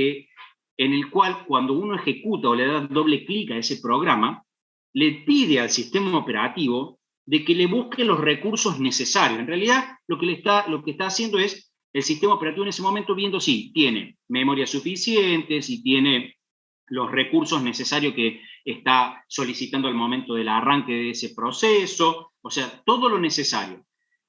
en el cual, cuando uno ejecuta o le da doble clic a ese programa, le pide al sistema operativo de que le busque los recursos necesarios. En realidad, lo que está haciendo es el sistema operativo en ese momento viendo si tiene memoria suficiente, si tiene los recursos necesarios que está solicitando al momento del arranque de ese proceso, o sea, todo lo necesario.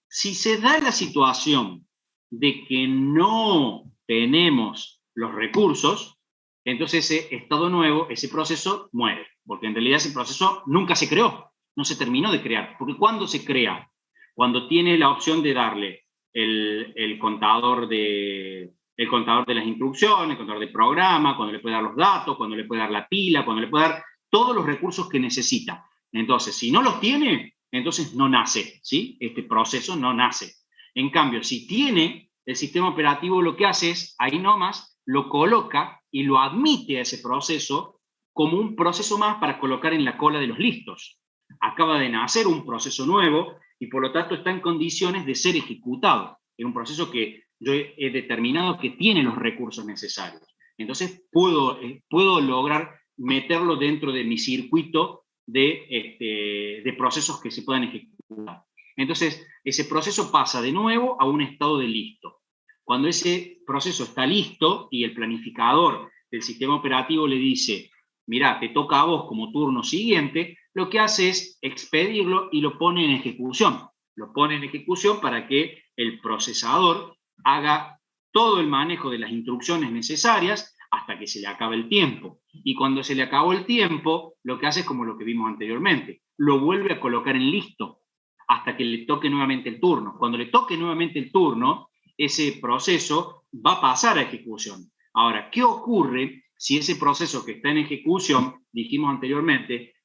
Si se da la situación de que no tenemos los recursos, entonces ese estado nuevo, ese proceso muere, porque en realidad ese proceso nunca se creó, no se terminó de crear. Porque ¿cuándo se crea? Cuando tiene la opción de darle el contador de las instrucciones, el contador de programa, cuando le puede dar los datos, cuando le puede dar la pila, cuando le puede dar todos los recursos que necesita. Entonces, si no los tiene, entonces no nace, ¿sí? Este proceso no nace. En cambio, si tiene, el sistema operativo lo que hace es, ahí nomás, lo coloca y lo admite a ese proceso como un proceso más para colocar en la cola de los listos. Acaba de nacer un proceso nuevo y por lo tanto está en condiciones de ser ejecutado. Es un proceso que yo he determinado que tiene los recursos necesarios. Entonces puedo lograr meterlo dentro de mi circuito de procesos que se puedan ejecutar. Entonces, ese proceso pasa de nuevo a un estado de listo. Cuando ese proceso está listo y el planificador del sistema operativo le dice, mirá, te toca a vos como turno siguiente, lo que hace es expedirlo y lo pone en ejecución. Lo pone en ejecución para que el procesador haga todo el manejo de las instrucciones necesarias hasta que se le acabe el tiempo. Y cuando se le acabó el tiempo, lo que hace es como lo que vimos anteriormente, lo vuelve a colocar en listo hasta que le toque nuevamente el turno. Cuando le toque nuevamente el turno, ese proceso va a pasar a ejecución. Ahora, ¿qué ocurre si ese proceso que está en ejecución, dijimos anteriormente,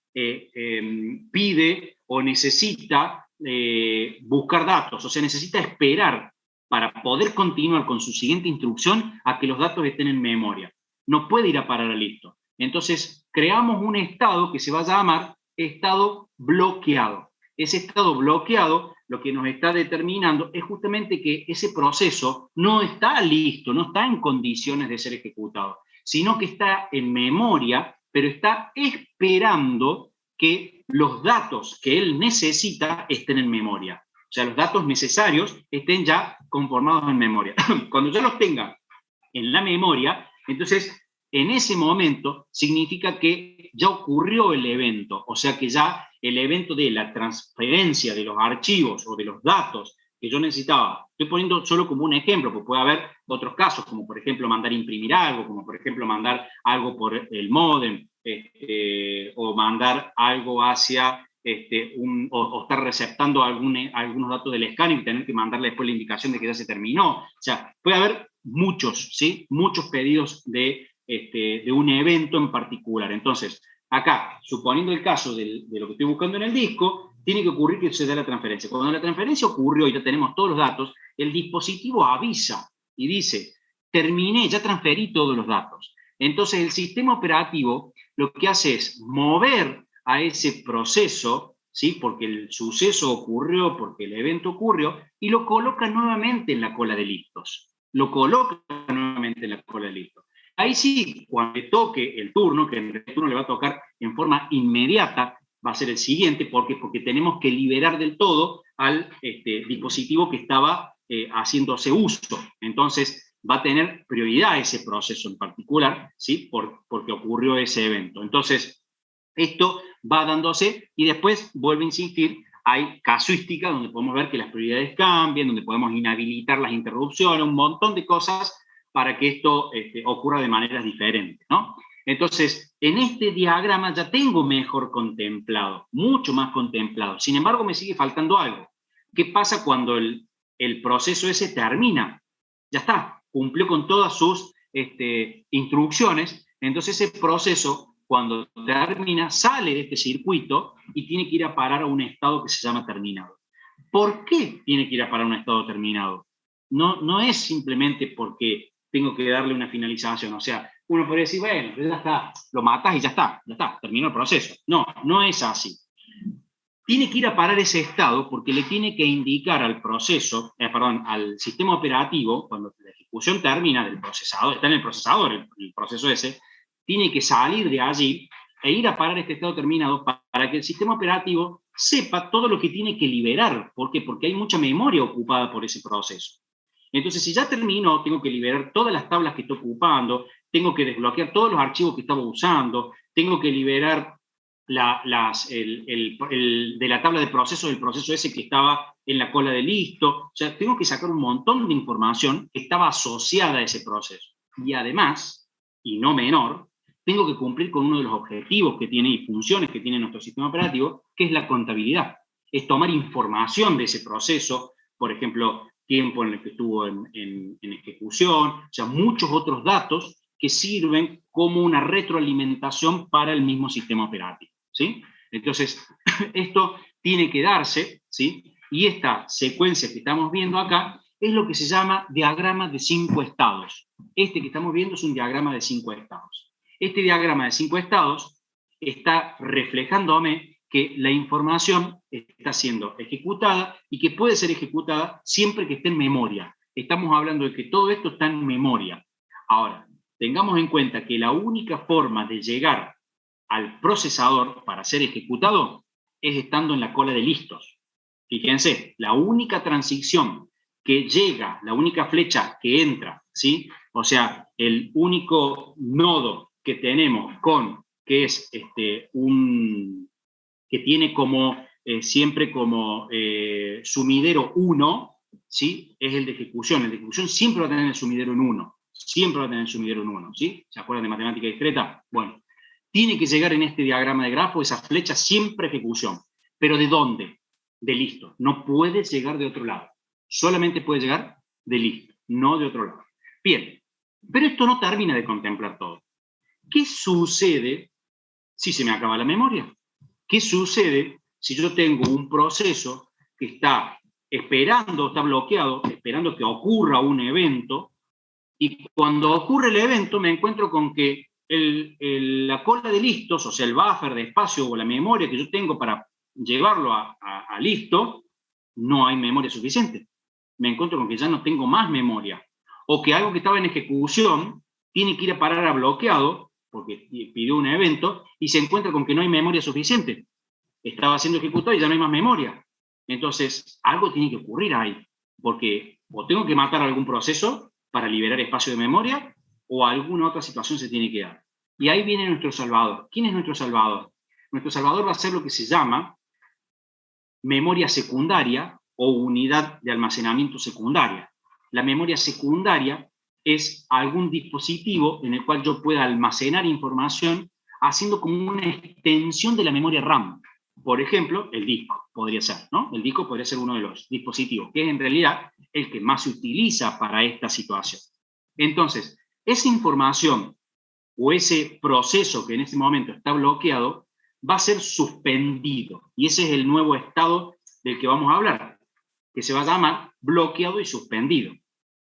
pide o necesita buscar datos, o sea, necesita esperar para poder continuar con su siguiente instrucción a que los datos estén en memoria? No puede ir a parar a listo. Entonces, creamos un estado que se va a llamar estado bloqueado. Ese estado bloqueado lo que nos está determinando es justamente que ese proceso no está listo, no está en condiciones de ser ejecutado, sino que está en memoria, pero está esperando que los datos que él necesita estén en memoria. O sea, los datos necesarios estén ya conformados en memoria. Cuando ya los tenga en la memoria, entonces en ese momento significa que ya ocurrió el evento, o sea que ya el evento de la transferencia de los archivos o de los datos que yo necesitaba, estoy poniendo solo como un ejemplo, porque puede haber otros casos, como por ejemplo mandar imprimir algo, como por ejemplo mandar algo por el módem, o mandar algo hacia o estar receptando algunos datos del escáner y tener que mandarle después la indicación de que ya se terminó. O sea, puede haber muchos, ¿sí? Muchos pedidos de un evento en particular. Entonces, acá, suponiendo el caso de lo que estoy buscando en el disco, tiene que ocurrir que se dé la transferencia. Cuando la transferencia ocurrió y ya tenemos todos los datos, el dispositivo avisa y dice, terminé, ya transferí todos los datos. Entonces, el sistema operativo lo que hace es mover a ese proceso, ¿sí? Porque el suceso ocurrió, porque el evento ocurrió, y lo coloca nuevamente en la cola de listos. Lo coloca nuevamente en la cola de listos. Ahí sí, cuando le toque el turno, que el turno le va a tocar en forma inmediata, va a ser el siguiente, porque tenemos que liberar del todo al dispositivo que estaba haciéndose uso. Entonces, va a tener prioridad ese proceso en particular, ¿sí? Porque ocurrió ese evento. Entonces, esto va dándose y después, vuelve a insistir, hay casuística donde podemos ver que las prioridades cambian, donde podemos inhabilitar las interrupciones, un montón de cosas para que esto ocurra de maneras diferentes, ¿no? Entonces, en este diagrama ya tengo mejor contemplado, mucho más contemplado. Sin embargo, me sigue faltando algo. ¿Qué pasa cuando el proceso ese termina? Ya está, cumplió con todas sus instrucciones, entonces ese proceso, cuando termina, sale de este circuito y tiene que ir a parar a un estado que se llama terminado. ¿Por qué tiene que ir a parar a un estado terminado? No es simplemente porque tengo que darle una finalización, o sea, uno podría decir, bueno, ya está, lo matas y ya está, terminó el proceso. No es así. Tiene que ir a parar ese estado porque le tiene que indicar al proceso, al sistema operativo, cuando la ejecución termina del procesador, está en el procesador el proceso ese, tiene que salir de allí e ir a parar este estado terminado para que el sistema operativo sepa todo lo que tiene que liberar. ¿Por qué? Porque hay mucha memoria ocupada por ese proceso. Entonces, si ya terminó, tengo que liberar todas las tablas que estoy ocupando, tengo que desbloquear todos los archivos que estaba usando, tengo que liberar de la tabla de proceso del proceso ese que estaba en la cola de listo. O sea, tengo que sacar un montón de información que estaba asociada a ese proceso. Y además, y no menor, tengo que cumplir con uno de los objetivos que tiene y funciones que tiene nuestro sistema operativo, que es la contabilidad. Es tomar información de ese proceso, por ejemplo, tiempo en el que estuvo en ejecución, o sea, muchos otros datos que sirven como una retroalimentación para el mismo sistema operativo, ¿sí? Entonces, esto tiene que darse, ¿sí? Y esta secuencia que estamos viendo acá es lo que se llama diagrama de 5 estados. Este que estamos viendo es un diagrama de 5 estados. Este diagrama de 5 estados está reflejándome que la información está siendo ejecutada y que puede ser ejecutada siempre que esté en memoria. Estamos hablando de que todo esto está en memoria. Ahora, tengamos en cuenta que la única forma de llegar al procesador para ser ejecutado es estando en la cola de listos. Fíjense, la única transición que llega, la única flecha que entra, ¿sí? O sea, el único nodo que tenemos que es que tiene como siempre como sumidero 1, ¿sí? Es el de ejecución. El de ejecución siempre va a tener el sumidero en 1. Siempre va a tener el sumidero en 1, ¿sí? ¿Se acuerdan de matemática discreta? Bueno, tiene que llegar en este diagrama de grafo esa flecha siempre ejecución. ¿Pero de dónde? De listo. No puede llegar de otro lado. Solamente puede llegar de listo, no de otro lado. Bien, pero esto no termina de contemplar todo. ¿Qué sucede si se me acaba la memoria? ¿Qué sucede si yo tengo un proceso que está esperando, está bloqueado, esperando que ocurra un evento, y cuando ocurre el evento me encuentro con que la cola de listos, o sea, el buffer de espacio o la memoria que yo tengo para llevarlo a listo, no hay memoria suficiente. Me encuentro con que ya no tengo más memoria. O que algo que estaba en ejecución tiene que ir a parar a bloqueado, porque pidió un evento, y se encuentra con que no hay memoria suficiente. Estaba siendo ejecutado y ya no hay más memoria. Entonces, algo tiene que ocurrir ahí, porque o tengo que matar algún proceso para liberar espacio de memoria, o alguna otra situación se tiene que dar. Y ahí viene nuestro salvador. ¿Quién es nuestro salvador? Nuestro salvador va a ser lo que se llama memoria secundaria o unidad de almacenamiento secundaria. La memoria secundaria es algún dispositivo en el cual yo pueda almacenar información haciendo como una extensión de la memoria RAM. Por ejemplo, el disco podría ser, ¿no? El disco podría ser uno de los dispositivos, que es en realidad el que más se utiliza para esta situación. Entonces, esa información o ese proceso que en este momento está bloqueado va a ser suspendido. Y ese es el nuevo estado del que vamos a hablar, que se va a llamar bloqueado y suspendido.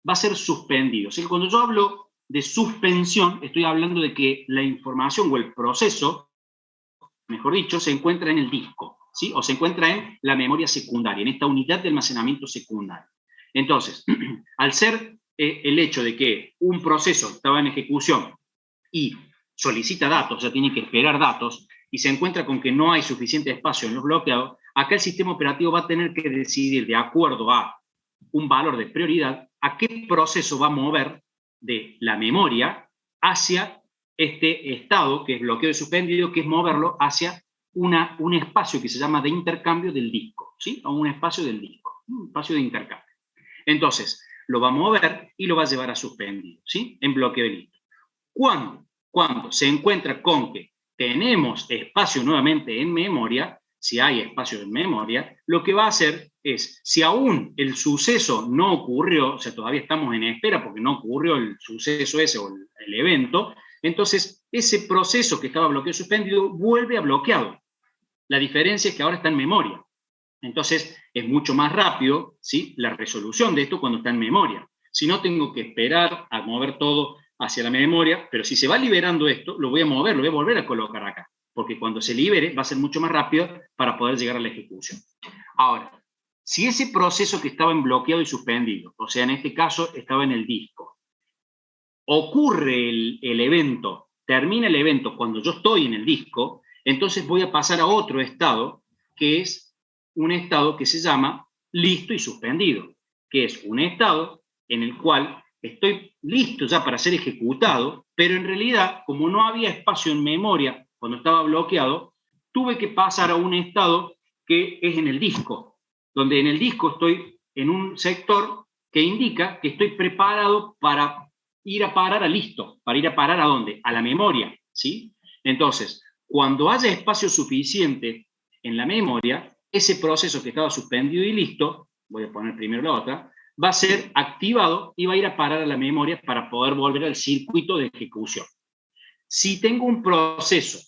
Va a ser suspendido. O sea, cuando yo hablo de suspensión, estoy hablando de que la información o el proceso, mejor dicho, se encuentra en el disco, ¿sí? O se encuentra en la memoria secundaria, en esta unidad de almacenamiento secundario. Entonces, al ser el hecho de que un proceso estaba en ejecución y solicita datos, o sea, tiene que esperar datos, y se encuentra con que no hay suficiente espacio en los bloqueados, acá el sistema operativo va a tener que decidir, de acuerdo a un valor de prioridad, a qué proceso va a mover de la memoria hacia este estado, que es bloqueo y suspendido, que es moverlo hacia un espacio que se llama de intercambio del disco, ¿sí? A un espacio del disco, un espacio de intercambio. Entonces, lo va a mover y lo va a llevar a suspendido, ¿sí? En bloqueo y listo. Cuando se encuentra con que tenemos espacio nuevamente en memoria, si hay espacio en memoria, lo que va a hacer es, si aún el suceso no ocurrió, o sea, todavía estamos en espera porque no ocurrió el suceso ese o el evento, entonces ese proceso que estaba bloqueado suspendido vuelve a bloqueado. La diferencia es que ahora está en memoria. Entonces es mucho más rápido, ¿sí?, la resolución de esto cuando está en memoria. Si no, tengo que esperar a mover todo hacia la memoria, pero si se va liberando esto, lo voy a mover, lo voy a volver a colocar acá, porque cuando se libere va a ser mucho más rápido para poder llegar a la ejecución. Ahora, si ese proceso que estaba en bloqueado y suspendido, o sea, en este caso estaba en el disco, ocurre el evento, termina el evento cuando yo estoy en el disco, entonces voy a pasar a otro estado, que es un estado que se llama listo y suspendido, que es un estado en el cual estoy listo ya para ser ejecutado, pero en realidad, como no había espacio en memoria cuando estaba bloqueado, tuve que pasar a un estado que es en el disco, donde en el disco estoy en un sector que indica que estoy preparado para ir a parar a listo. ¿Para ir a parar a dónde? A la memoria, ¿sí? Entonces, cuando haya espacio suficiente en la memoria, ese proceso que estaba suspendido y listo, voy a poner primero la otra, va a ser activado y va a ir a parar a la memoria para poder volver al circuito de ejecución. Si tengo un proceso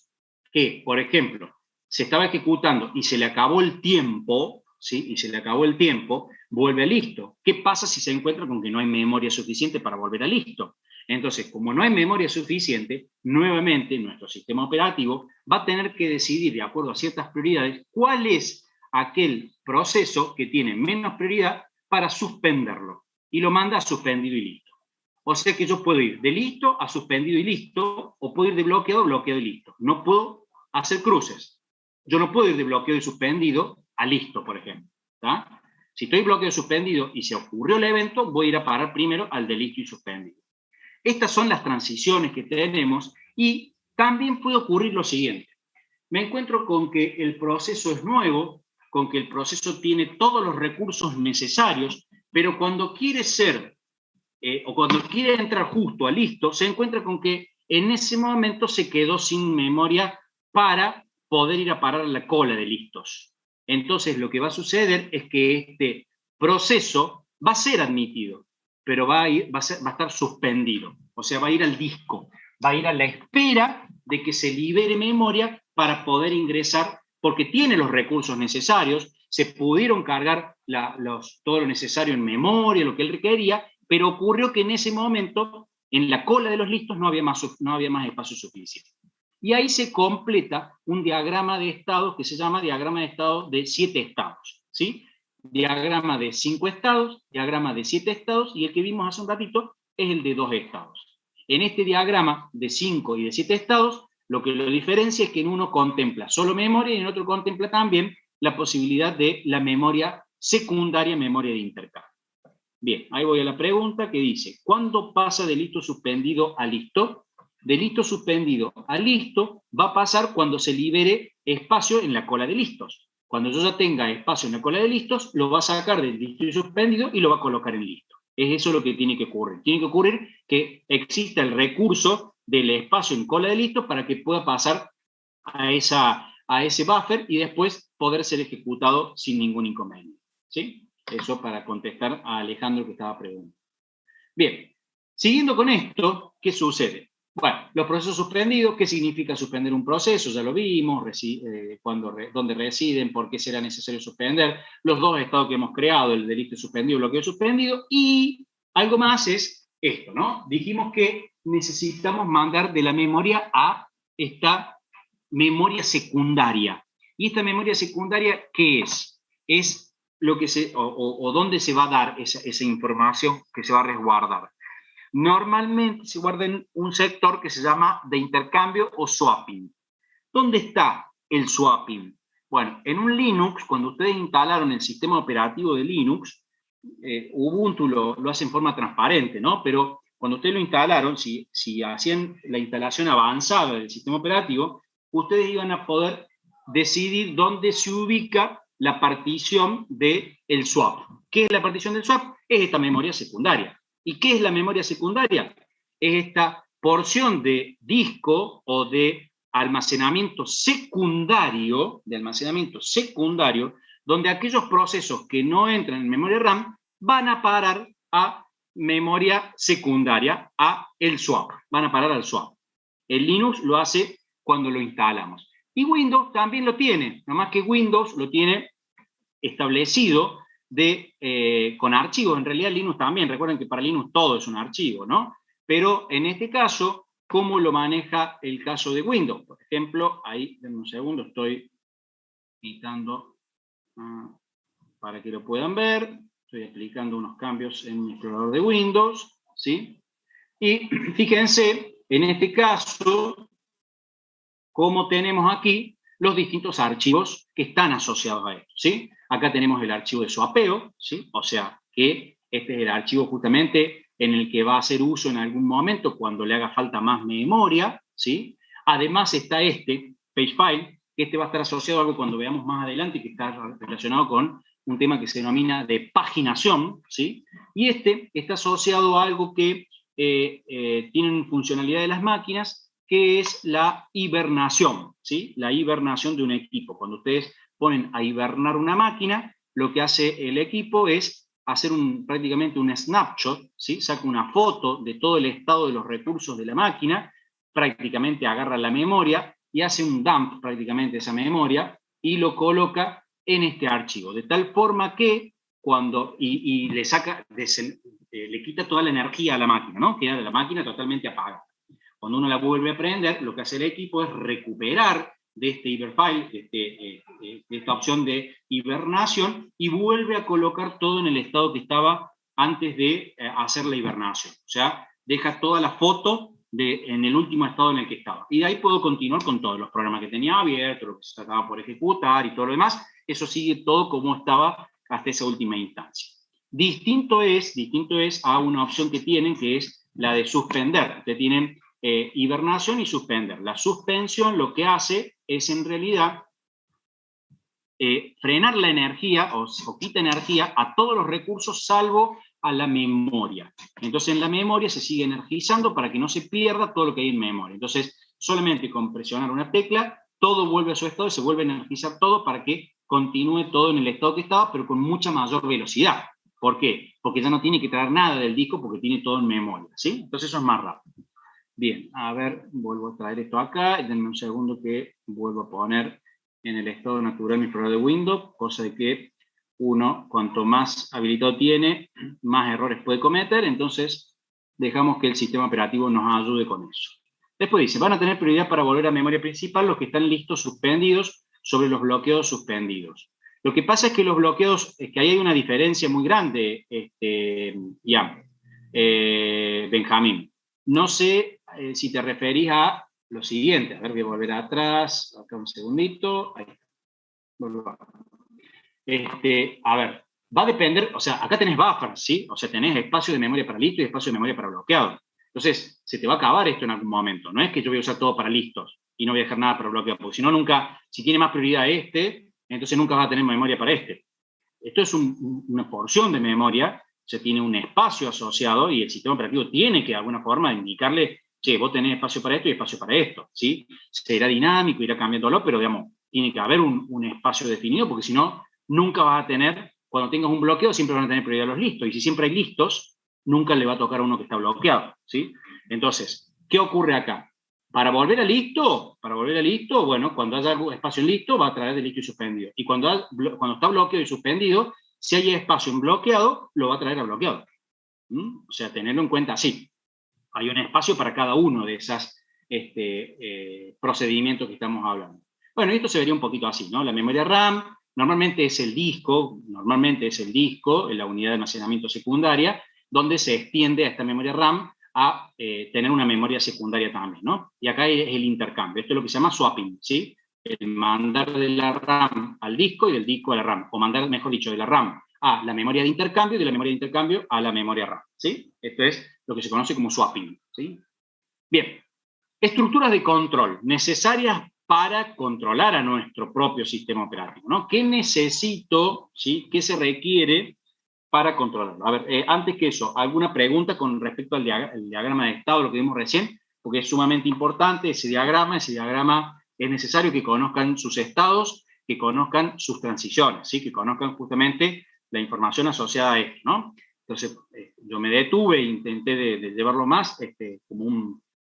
que, por ejemplo, se estaba ejecutando y se le acabó el tiempo, ¿sí?, y se le acabó el tiempo, vuelve a listo. ¿Qué pasa si se encuentra con que no hay memoria suficiente para volver a listo? Entonces, como no hay memoria suficiente, nuevamente nuestro sistema operativo va a tener que decidir, de acuerdo a ciertas prioridades, cuál es aquel proceso que tiene menos prioridad para suspenderlo. Y lo manda a suspendido y listo. O sea que yo puedo ir de listo a suspendido y listo, o puedo ir de bloqueado a bloqueado y listo. No puedo hacer cruces. Yo no puedo ir de bloqueado y suspendido a listo, por ejemplo. ¿Tá? Si estoy bloqueado y suspendido y se ocurrió el evento, voy a ir a parar primero al de listo y suspendido. Estas son las transiciones que tenemos, y también puede ocurrir lo siguiente. Me encuentro con que el proceso es nuevo, con que el proceso tiene todos los recursos necesarios, Pero cuando quiere ser, o cuando quiere entrar justo a listo, se encuentra con que en ese momento se quedó sin memoria para poder ir a parar a la cola de listos. Entonces lo que va a suceder es que este proceso va a ser admitido, pero va a estar suspendido. O sea, va a ir al disco, va a ir a la espera de que se libere memoria para poder ingresar, porque tiene los recursos necesarios, se pudieron cargar todo lo necesario en memoria, lo que él requería, pero ocurrió que en ese momento, en la cola de los listos, no había más espacio suficiente. Y ahí se completa un diagrama de estados que se llama diagrama de estados de 7 estados, ¿sí? Diagrama de 5 estados, diagrama de 7 estados, y el que vimos hace un ratito es el de 2 estados. En este diagrama de 5 y de 7 estados, lo que lo diferencia es que en uno contempla solo memoria y en otro contempla también la posibilidad de la memoria secundaria, memoria de intercambio. Bien, ahí voy a la pregunta que dice, ¿cuándo pasa de listo suspendido a listo? De listo suspendido a listo va a pasar cuando se libere espacio en la cola de listos. Cuando yo ya tenga espacio en la cola de listos, lo va a sacar del listo suspendido y lo va a colocar en listo. Es eso lo que tiene que ocurrir. Tiene que ocurrir que exista el recurso del espacio en cola de listos para que pueda pasar a ese buffer y después poder ser ejecutado sin ningún inconveniente. ¿Sí? Eso para contestar a Alejandro que estaba preguntando. Bien, siguiendo con esto, ¿qué sucede? Bueno, los procesos suspendidos, ¿qué significa suspender un proceso? Ya lo vimos, dónde residen, por qué será necesario suspender, los dos estados que hemos creado, el delito suspendido, el bloqueo suspendido, y algo más es esto, ¿no? Dijimos que necesitamos mandar de la memoria a esta memoria secundaria. ¿Y esta memoria secundaria qué es? Es lo que o dónde se va a dar esa información que se va a resguardar. Normalmente se guarda en un sector que se llama de intercambio o swapping. ¿Dónde está el swapping? Bueno, en un Linux, cuando ustedes instalaron el sistema operativo de Linux, Ubuntu lo hace en forma transparente, ¿no? Pero cuando ustedes lo instalaron, si hacían la instalación avanzada del sistema operativo, ustedes iban a poder decidir dónde se ubica la partición del swap. ¿Qué es la partición del swap? Es esta memoria secundaria. ¿Y qué es la memoria secundaria? Es esta porción de disco o de almacenamiento secundario, donde aquellos procesos que no entran en memoria RAM van a parar a memoria secundaria, a el swap, van a parar al swap. El Linux lo hace cuando lo instalamos. Y Windows también lo tiene, nomás que Windows lo tiene establecido con archivos. En realidad Linux también, recuerden que para Linux todo es un archivo, ¿no? Pero en este caso, ¿cómo lo maneja el caso de Windows? Por ejemplo, ahí, denme un segundo, estoy quitando para que lo puedan ver. Estoy aplicando unos cambios en mi explorador de Windows, ¿sí? Y fíjense, en este caso, cómo tenemos aquí los distintos archivos que están asociados a esto, ¿sí? Acá tenemos el archivo de swapeo, ¿sí? O sea, que este es el archivo justamente en el que va a hacer uso en algún momento cuando le haga falta más memoria, ¿sí? Además está este pagefile, que este va a estar asociado a algo cuando veamos más adelante, que está relacionado con un tema que se denomina de paginación, ¿sí? Y este está asociado a algo que tienen funcionalidad de las máquinas, que es la hibernación, ¿sí? La hibernación de un equipo. Cuando ustedes ponen a hibernar una máquina, lo que hace el equipo es hacer prácticamente un snapshot, ¿sí? Saca una foto de todo el estado de los recursos de la máquina, prácticamente agarra la memoria y hace un dump prácticamente de esa memoria y lo coloca en este archivo, de tal forma que cuando, y le saca, le quita toda la energía a la máquina, ¿no? Queda la máquina totalmente apagada. Cuando uno la vuelve a prender, lo que hace el equipo es recuperar de este hiberfile, de esta opción de hibernación, y vuelve a colocar todo en el estado que estaba antes de hacer la hibernación. O sea, deja toda la foto en el último estado en el que estaba. Y de ahí puedo continuar con todos los programas que tenía abiertos, lo que se trataba por ejecutar y todo lo demás. Eso sigue todo como estaba hasta esa última instancia. Distinto es a una opción que tienen, que es la de suspender. Ustedes tienen hibernación y suspender. La suspensión lo que hace es en realidad frenar la energía o quita energía a todos los recursos salvo a la memoria. Entonces en la memoria se sigue energizando para que no se pierda todo lo que hay en memoria. Entonces solamente con presionar una tecla, todo vuelve a su estado y se vuelve a energizar todo para que continúe todo en el estado que estaba, pero con mucha mayor velocidad. ¿Por qué? Porque ya no tiene que traer nada del disco porque tiene todo en memoria, ¿sí? Entonces eso es más rápido. Bien, a ver, vuelvo a traer esto acá, y denme un segundo que vuelvo a poner en el estado natural mi programa de Windows, cosa de que uno, cuanto más habilitado tiene, más errores puede cometer, entonces dejamos que el sistema operativo nos ayude con eso. Después dice, van a tener prioridad para volver a memoria principal los que están listos suspendidos sobre los bloqueos suspendidos. Lo que pasa es que los bloqueos, es que ahí hay una diferencia muy grande, Benjamín. No sé si te referís a lo siguiente. A ver, voy a volver atrás, acá un segundito. Ahí está. A ver, va a depender, o sea, acá tenés buffers, ¿sí? O sea, tenés espacio de memoria para listo y espacio de memoria para bloqueado. Entonces, se te va a acabar esto en algún momento. No es que yo voy a usar todo para listos y no voy a dejar nada para bloqueado, porque si no, nunca, si tiene más prioridad entonces nunca vas a tener memoria para este. Esto es una porción de memoria, se tiene un espacio asociado y el sistema operativo tiene que de alguna forma indicarle, che, vos tenés espacio para esto y espacio para esto, ¿sí? Será dinámico, irá cambiándolo, pero digamos, tiene que haber un espacio definido, porque si no, nunca vas a tener, cuando tengas un bloqueo, siempre van a tener prioridad los listos, y si siempre hay listos, nunca le va a tocar a uno que está bloqueado, ¿sí? Entonces, ¿qué ocurre acá? Para volver a listo, bueno, cuando haya algún espacio en listo, va a traer de listo y suspendido. Y cuando está bloqueado y suspendido, si hay espacio en bloqueado, lo va a traer a bloqueado. O sea, tenerlo en cuenta así. Hay un espacio para cada uno de esos procedimientos que estamos hablando. Bueno, esto se vería un poquito así, ¿no? La memoria RAM normalmente es el disco, en la unidad de almacenamiento secundaria, donde se extiende a esta memoria RAM a tener una memoria secundaria también, ¿no? Y acá es el intercambio. Esto es lo que se llama swapping, ¿sí? El mandar de la RAM al disco y del disco a la RAM, o mandar, mejor dicho, de la RAM a la memoria de intercambio y de la memoria de intercambio a la memoria RAM, ¿sí? Esto es lo que se conoce como swapping, ¿sí? Bien, estructuras de control necesarias para controlar a nuestro propio sistema operativo, ¿no? ¿Qué necesito, ¿sí? ¿Qué se requiere para controlarlo? A ver, antes que eso, ¿alguna pregunta con respecto al diagrama de estado, lo que vimos recién? Porque es sumamente importante ese diagrama es necesario que conozcan sus estados, que conozcan sus transiciones, ¿sí? Que conozcan justamente la información asociada a esto, ¿no? Entonces, yo me detuve e intenté de llevarlo más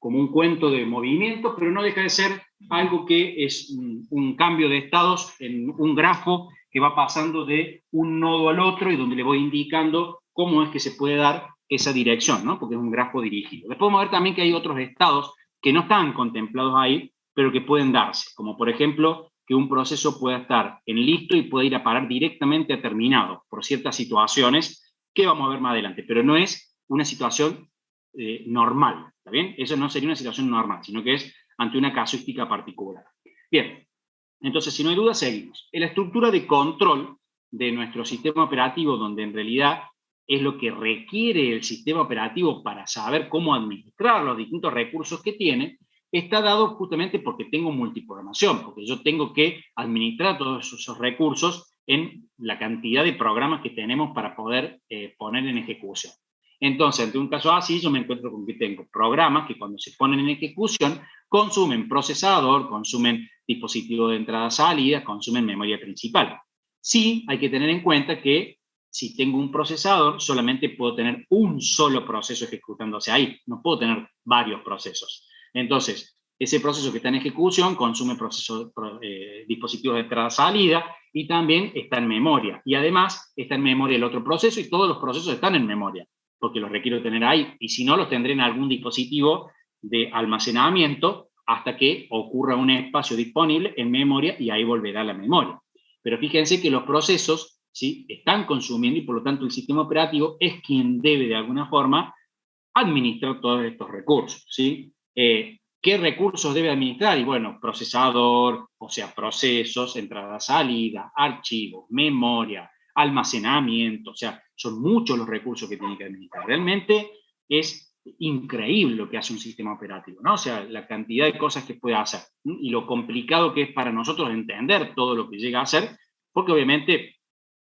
como un cuento de movimiento, pero no deja de ser algo que es un cambio de estados en un grafo que va pasando de un nodo al otro y donde le voy indicando cómo es que se puede dar esa dirección, ¿no? Porque es un grafo dirigido. Después vamos a ver también que hay otros estados que no están contemplados ahí, pero que pueden darse, como por ejemplo que un proceso pueda estar en listo y pueda ir a parar directamente a terminado por ciertas situaciones que vamos a ver más adelante, pero no es una situación normal, ¿está bien? Eso no sería una situación normal, sino que es ante una casuística particular. Bien, entonces, si no hay duda, seguimos. En la estructura de control de nuestro sistema operativo, donde en realidad es lo que requiere el sistema operativo para saber cómo administrar los distintos recursos que tiene, está dado justamente porque tengo multiprogramación, porque yo tengo que administrar todos esos recursos en la cantidad de programas que tenemos para poder poner en ejecución. Entonces, ante un caso así, yo me encuentro con que tengo programas que cuando se ponen en ejecución consumen procesador, consumen dispositivo de entrada-salida, consumen memoria principal. Sí, hay que tener en cuenta que si tengo un procesador, solamente puedo tener un solo proceso ejecutándose ahí, no puedo tener varios procesos. Entonces, ese proceso que está en ejecución consume dispositivos de entrada-salida y también está en memoria. Y además está en memoria el otro proceso y todos los procesos están en memoria, porque los requiero tener ahí. Y si no, los tendré en algún dispositivo de almacenamiento hasta que ocurra un espacio disponible en memoria y ahí volverá a la memoria. Pero fíjense que los procesos, ¿sí?, están consumiendo y por lo tanto el sistema operativo es quien debe de alguna forma administrar todos estos recursos, ¿sí? ¿Qué recursos debe administrar? Y bueno, procesador, o sea, procesos, entrada, salida, archivos, memoria, almacenamiento, o sea, son muchos los recursos que tiene que administrar. Realmente es increíble lo que hace un sistema operativo, ¿no? O sea, la cantidad de cosas que puede hacer y lo complicado que es para nosotros entender todo lo que llega a hacer, porque obviamente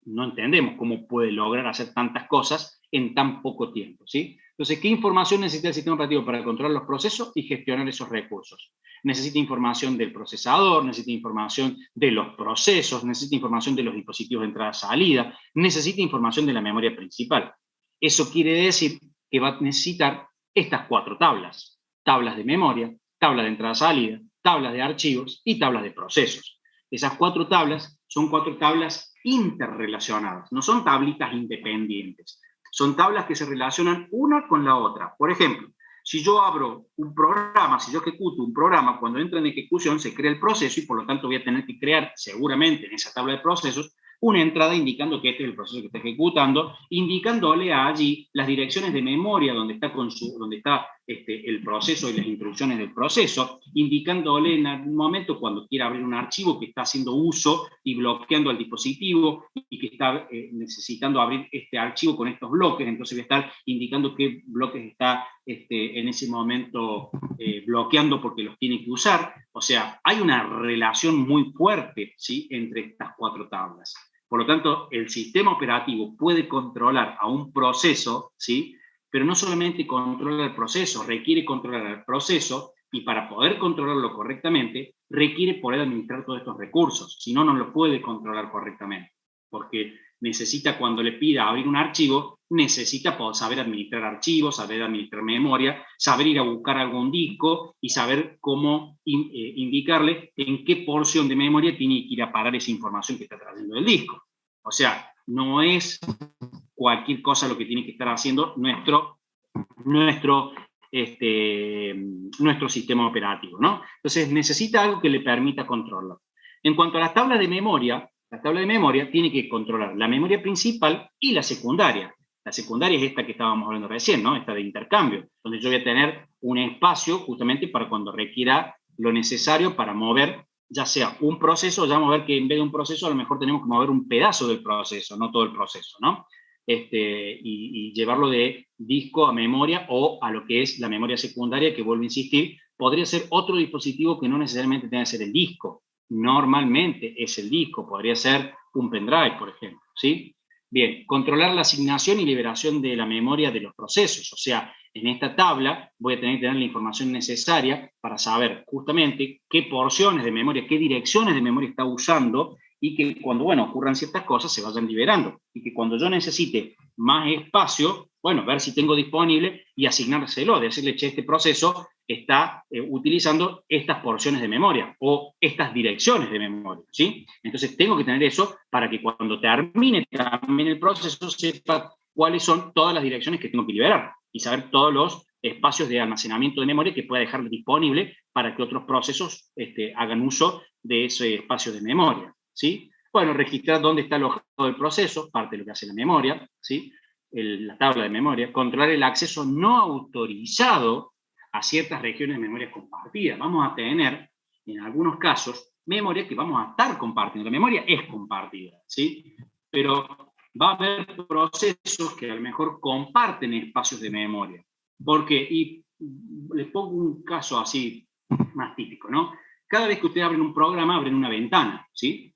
no entendemos cómo puede lograr hacer tantas cosas en tan poco tiempo, ¿sí? Entonces, ¿qué información necesita el sistema operativo para controlar los procesos y gestionar esos recursos? Necesita información del procesador, necesita información de los procesos, necesita información de los dispositivos de entrada-salida, necesita información de la memoria principal. Eso quiere decir que va a necesitar estas 4 tablas. Tablas de memoria, tabla de entrada-salida, tablas de archivos y tablas de procesos. Esas 4 tablas son 4 tablas interrelacionadas, no son tablitas independientes. Son tablas que se relacionan una con la otra. Por ejemplo, si yo abro un programa, si yo ejecuto un programa, cuando entra en ejecución se crea el proceso y por lo tanto voy a tener que crear seguramente en esa tabla de procesos una entrada indicando que este es el proceso que está ejecutando, indicándole allí las direcciones de memoria donde está, el proceso y las instrucciones del proceso, indicándole en algún momento cuando quiera abrir un archivo que está haciendo uso y bloqueando al dispositivo y que está necesitando abrir este archivo con estos bloques, entonces voy a estar indicando qué bloques está en ese momento bloqueando porque los tiene que usar. O sea, hay una relación muy fuerte, ¿sí?, entre estas 4 tablas. Por lo tanto, el sistema operativo puede controlar a un proceso, ¿sí?, pero no solamente controla el proceso, requiere controlar el proceso y para poder controlarlo correctamente, requiere poder administrar todos estos recursos. Si no, no lo puede controlar correctamente, porque necesita, cuando le pida abrir un archivo, necesita saber administrar archivos, saber administrar memoria, saber ir a buscar algún disco y saber cómo indicarle en qué porción de memoria tiene que ir a parar esa información que está trayendo del disco. O sea, no es cualquier cosa lo que tiene que estar haciendo nuestro sistema operativo, ¿no? Entonces necesita algo que le permita controlarlo. En cuanto a las tablas de memoria, la tabla de memoria tiene que controlar la memoria principal y la secundaria. La secundaria es esta que estábamos hablando recién, ¿no?, esta de intercambio, donde yo voy a tener un espacio justamente para cuando requiera lo necesario para mover, ya sea un proceso, ya vamos a ver que en vez de un proceso a lo mejor tenemos que mover un pedazo del proceso, no todo el proceso, ¿no? Y llevarlo de disco a memoria o a lo que es la memoria secundaria, que vuelvo a insistir, podría ser otro dispositivo que no necesariamente tenga que ser el disco. Normalmente es el disco, podría ser un pendrive, por ejemplo, ¿sí? Bien, controlar la asignación y liberación de la memoria de los procesos, o sea, en esta tabla voy a tener que tener la información necesaria para saber justamente qué porciones de memoria, qué direcciones de memoria está usando y que cuando, bueno, ocurran ciertas cosas se vayan liberando y que cuando yo necesite más espacio, bueno, ver si tengo disponible y asignárselo, decirle, che, este proceso está utilizando estas porciones de memoria o estas direcciones de memoria, ¿sí? Entonces tengo que tener eso para que cuando termine también el proceso sepa cuáles son todas las direcciones que tengo que liberar y saber todos los espacios de almacenamiento de memoria que pueda dejar disponible para que otros procesos hagan uso de ese espacio de memoria, ¿sí? Bueno, registrar dónde está alojado el proceso, parte de lo que hace la memoria, ¿sí? La tabla de memoria, controlar el acceso no autorizado a ciertas regiones de memoria compartidas. Vamos a tener, en algunos casos, memoria que vamos a estar compartiendo. La memoria es compartida, ¿sí? Pero va a haber procesos que a lo mejor comparten espacios de memoria. ¿Por qué? Y les pongo un caso así más típico, ¿no? Cada vez que ustedes abren un programa, abren una ventana, ¿sí?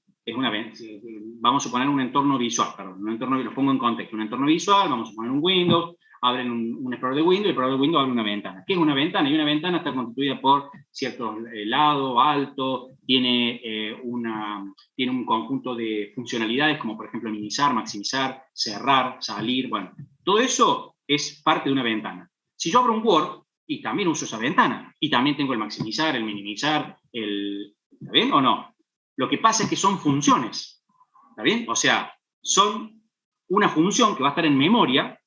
Vamos a suponer un entorno visual, perdón, lo pongo en contexto, un entorno visual, vamos a poner un Windows, abren un explorador de Windows, y el explorador de Windows abre una ventana. ¿Qué es una ventana? Y una ventana está constituida por ciertos lados, alto, tiene un conjunto de funcionalidades, como por ejemplo minimizar, maximizar, cerrar, salir, bueno, todo eso es parte de una ventana. Si yo abro un Word, y también uso esa ventana, y también tengo el maximizar, el minimizar, ¿está bien o no? Lo que pasa es que son funciones, ¿está bien? O sea, son una función que va a estar en memoria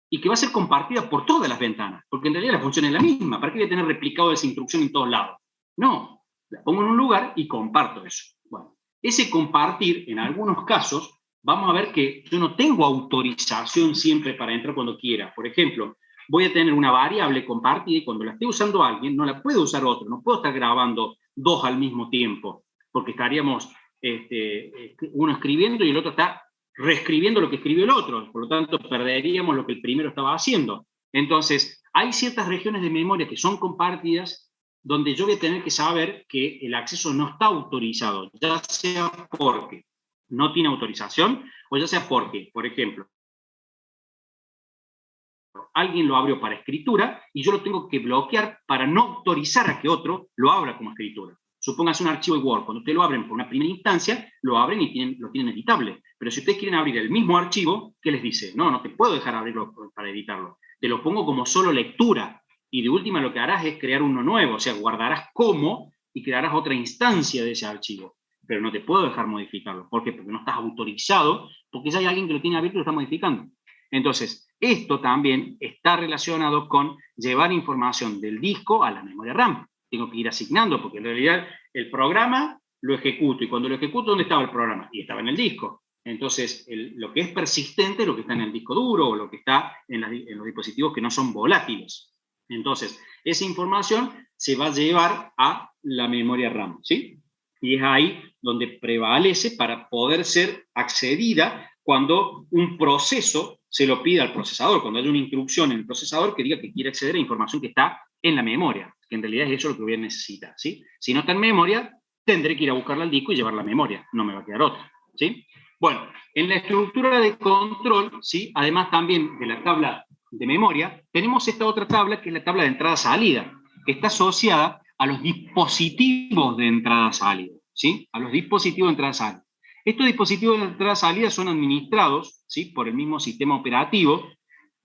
y que va a ser compartida por todas las ventanas, porque en realidad la función es la misma. ¿Para qué voy a tener replicado esa instrucción en todos lados? No, la pongo en un lugar y comparto eso. Bueno, ese compartir, en algunos casos, vamos a ver que yo no tengo autorización siempre para entrar cuando quiera. Por ejemplo, voy a tener una variable compartida y cuando la esté usando alguien, no la puede usar otro, no puedo estar grabando 2 al mismo tiempo, porque estaríamos uno escribiendo y el otro está reescribiendo lo que escribió el otro, por lo tanto perderíamos lo que el primero estaba haciendo. Entonces, hay ciertas regiones de memoria que son compartidas donde yo voy a tener que saber que el acceso no está autorizado, ya sea porque no tiene autorización, o ya sea porque, por ejemplo, alguien lo abrió para escritura y yo lo tengo que bloquear para no autorizar a que otro lo abra como escritura. Supóngase un archivo de Word, cuando ustedes lo abren por una primera instancia, lo abren y lo tienen editable. Pero si ustedes quieren abrir el mismo archivo, ¿qué les dice? No, no te puedo dejar abrirlo para editarlo. Te lo pongo como solo lectura. Y de última lo que harás es crear uno nuevo, o sea, guardarás como y crearás otra instancia de ese archivo. Pero no te puedo dejar modificarlo. ¿Por qué? Porque no estás autorizado, porque ya hay alguien que lo tiene abierto y lo está modificando. Entonces, esto también está relacionado con llevar información del disco a la memoria RAM. Tengo que ir asignando, porque en realidad el programa lo ejecuto, y cuando lo ejecuto, ¿dónde estaba el programa? Y estaba en el disco. Entonces, lo que es persistente es lo que está en el disco duro, o lo que está en los dispositivos que no son volátiles. Entonces, esa información se va a llevar a la memoria RAM, ¿sí? Y es ahí donde prevalece para poder ser accedida cuando un proceso se lo pide al procesador, cuando hay una instrucción en el procesador que diga que quiere acceder a información que está en la memoria, que en realidad es eso lo que voy a necesitar, ¿sí? Si no está en memoria, tendré que ir a buscarla al disco y llevar la memoria, no me va a quedar otra, ¿sí? Bueno, en la estructura de control, ¿sí? Además también de la tabla de memoria, tenemos esta otra tabla que es la tabla de entrada-salida, que está asociada a los dispositivos de entrada-salida, ¿sí? A los dispositivos de entrada-salida. Estos dispositivos de entrada-salida son administrados, ¿sí? Por el mismo sistema operativo,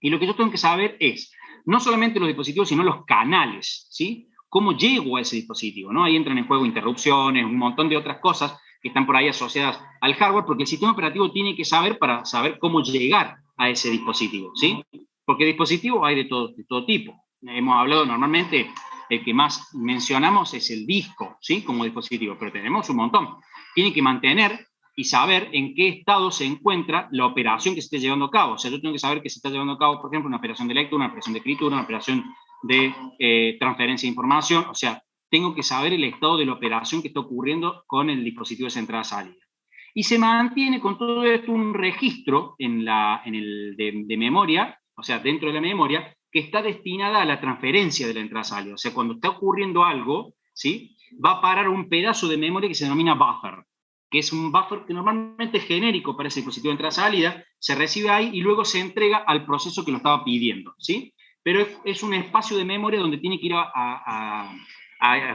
y lo que yo tengo que saber es no solamente los dispositivos, sino los canales, ¿sí? ¿Cómo llego a ese dispositivo? ¿No? Ahí entran en juego interrupciones, un montón de otras cosas que están por ahí asociadas al hardware, porque el sistema operativo tiene que saber para saber cómo llegar a ese dispositivo, ¿sí? Porque dispositivos hay de todo tipo. Hemos hablado normalmente, el que más mencionamos es el disco, ¿sí? Como dispositivo, pero tenemos un montón. Tiene que mantener y saber en qué estado se encuentra la operación que se esté llevando a cabo. O sea, yo tengo que saber que se está llevando a cabo, por ejemplo, una operación de lectura, una operación de escritura, una operación de transferencia de información. O sea, tengo que saber el estado de la operación que está ocurriendo con el dispositivo de entrada-salida. Y se mantiene con todo esto un registro de memoria, o sea, dentro de la memoria, que está destinada a la transferencia de la entrada-salida. O sea, cuando está ocurriendo algo, ¿sí? Va a parar un pedazo de memoria que se denomina buffer, que es un buffer que normalmente es genérico para ese dispositivo de entrada-salida, se recibe ahí y luego se entrega al proceso que lo estaba pidiendo, ¿sí? Pero es un espacio de memoria donde tiene que ir a